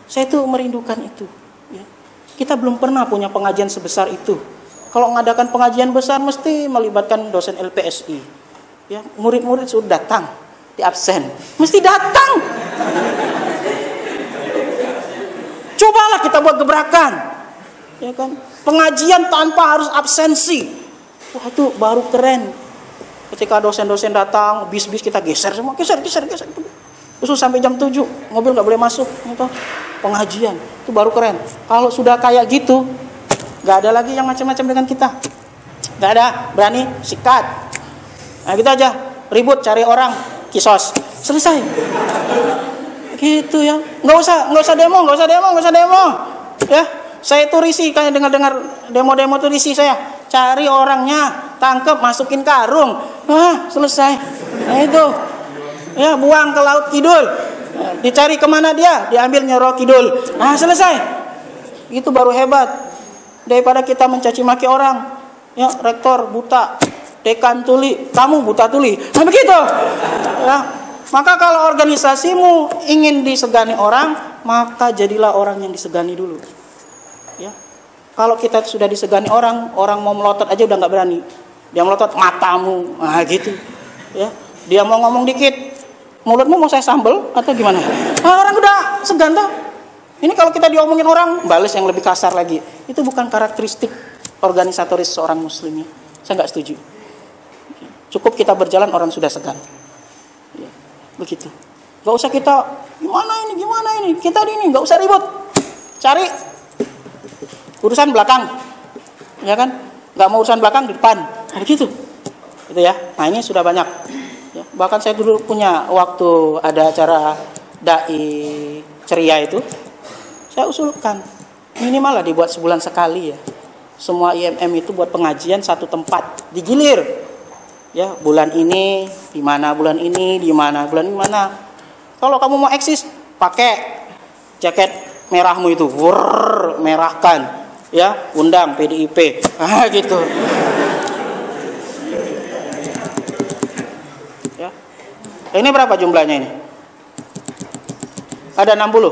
Saya itu merindukan itu. Ya. Kita belum pernah punya pengajian sebesar itu. Kalau mengadakan pengajian besar mesti melibatkan dosen LPSI. Ya, murid-murid sudah datang, di absen, mesti datang. Cobalah kita buat gebrakan, ya kan? Pengajian tanpa harus absensi. Wah, itu baru keren. Ketika dosen-dosen datang, bis-bis kita geser semua, geser. Khusus sampai jam 7, mobil nggak boleh masuk. Gitu. Pengajian, itu baru keren. Kalau sudah kayak gitu, nggak ada lagi yang macam-macam dengan kita. Nggak ada, berani sikat. Nah, gitu aja, ribut cari orang, kisos, selesai. Gitu ya, nggak usah demo. Ya, saya itu risih kayak dengar demo-demo tuh risih saya. Cari orangnya, tangkep, masukin karung, selesai. Nah itu, ya buang ke laut kidul. Dicari kemana dia, diambil Nyoro Kidul. Nah selesai. Itu baru hebat. Daripada kita mencaci maki orang, ya rektor buta, dekan tuli, kamu buta tuli. Nah begitu. Ya. Maka kalau organisasimu ingin disegani orang, maka jadilah orang yang disegani dulu. Ya. Kalau kita sudah disegani orang mau melotot aja udah nggak berani. Dia melotot matamu, nah gitu. Ya. Dia mau ngomong dikit, mulutmu mau saya sambel atau gimana? Nah, orang udah segan dah. Ini kalau kita diomongin orang, balas yang lebih kasar lagi. Itu bukan karakteristik organisatoris seorang muslim. Saya nggak setuju. Cukup kita berjalan orang sudah segan. Ya. Begitu. Gak usah kita gimana ini, kita ini gak usah ribut. Cari urusan belakang, ya kan? Gak mau urusan belakang di depan, nah, begitu. Gitu ya. Nah ini sudah banyak. Ya. Bahkan saya dulu punya waktu ada acara dai ceria itu, saya usulkan minimal lah dibuat sebulan sekali ya. Semua IMM itu buat pengajian satu tempat, digilir. Ya, bulan ini di mana, bulan ini di mana, bulan ini mana. Kalau kamu mau eksis, pakai jaket merahmu itu, merahkan. Ya, undang PDIP. Gitu. Ya. Ini berapa jumlahnya ini? Ada 60?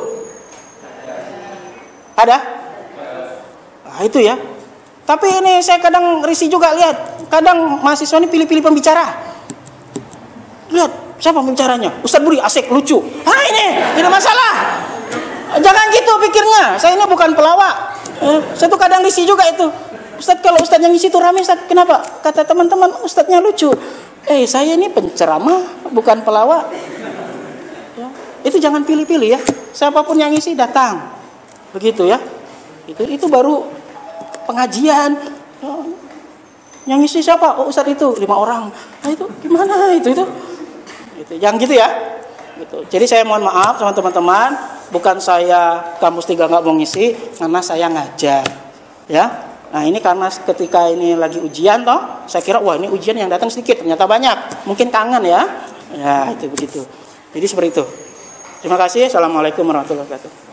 Ada? Nah, itu ya. Tapi ini saya kadang risih juga lihat. Kadang mahasiswa ini pilih-pilih pembicara. Lihat, siapa pembicaranya? Ustadz Budi, asik, lucu. Ah ini masalah. Jangan gitu pikirnya. Saya ini bukan pelawak. Saya tuh kadang risih juga itu. Ustadz, kalau Ustadz yang isi itu rame, Ustadz, kenapa? Kata teman-teman, Ustadznya lucu. Saya ini penceramah, bukan pelawak. Ya, itu jangan pilih-pilih ya. Siapapun yang isi datang. Begitu ya. Itu baru pengajian. Yang isi siapa? Oh Ustadz itu 5 orang. Nah itu gimana itu? Yang gitu ya. Gitu. Jadi saya mohon maaf sama teman-teman, bukan saya kampus 3 nggak mau ngisi, karena saya ngajar. Ya. Nah ini karena ketika ini lagi ujian toh, saya kira wah ini ujian yang datang sedikit, ternyata banyak. Mungkin kangen ya. Ya itu begitu. Jadi seperti itu. Terima kasih. Assalamualaikum warahmatullahi wabarakatuh.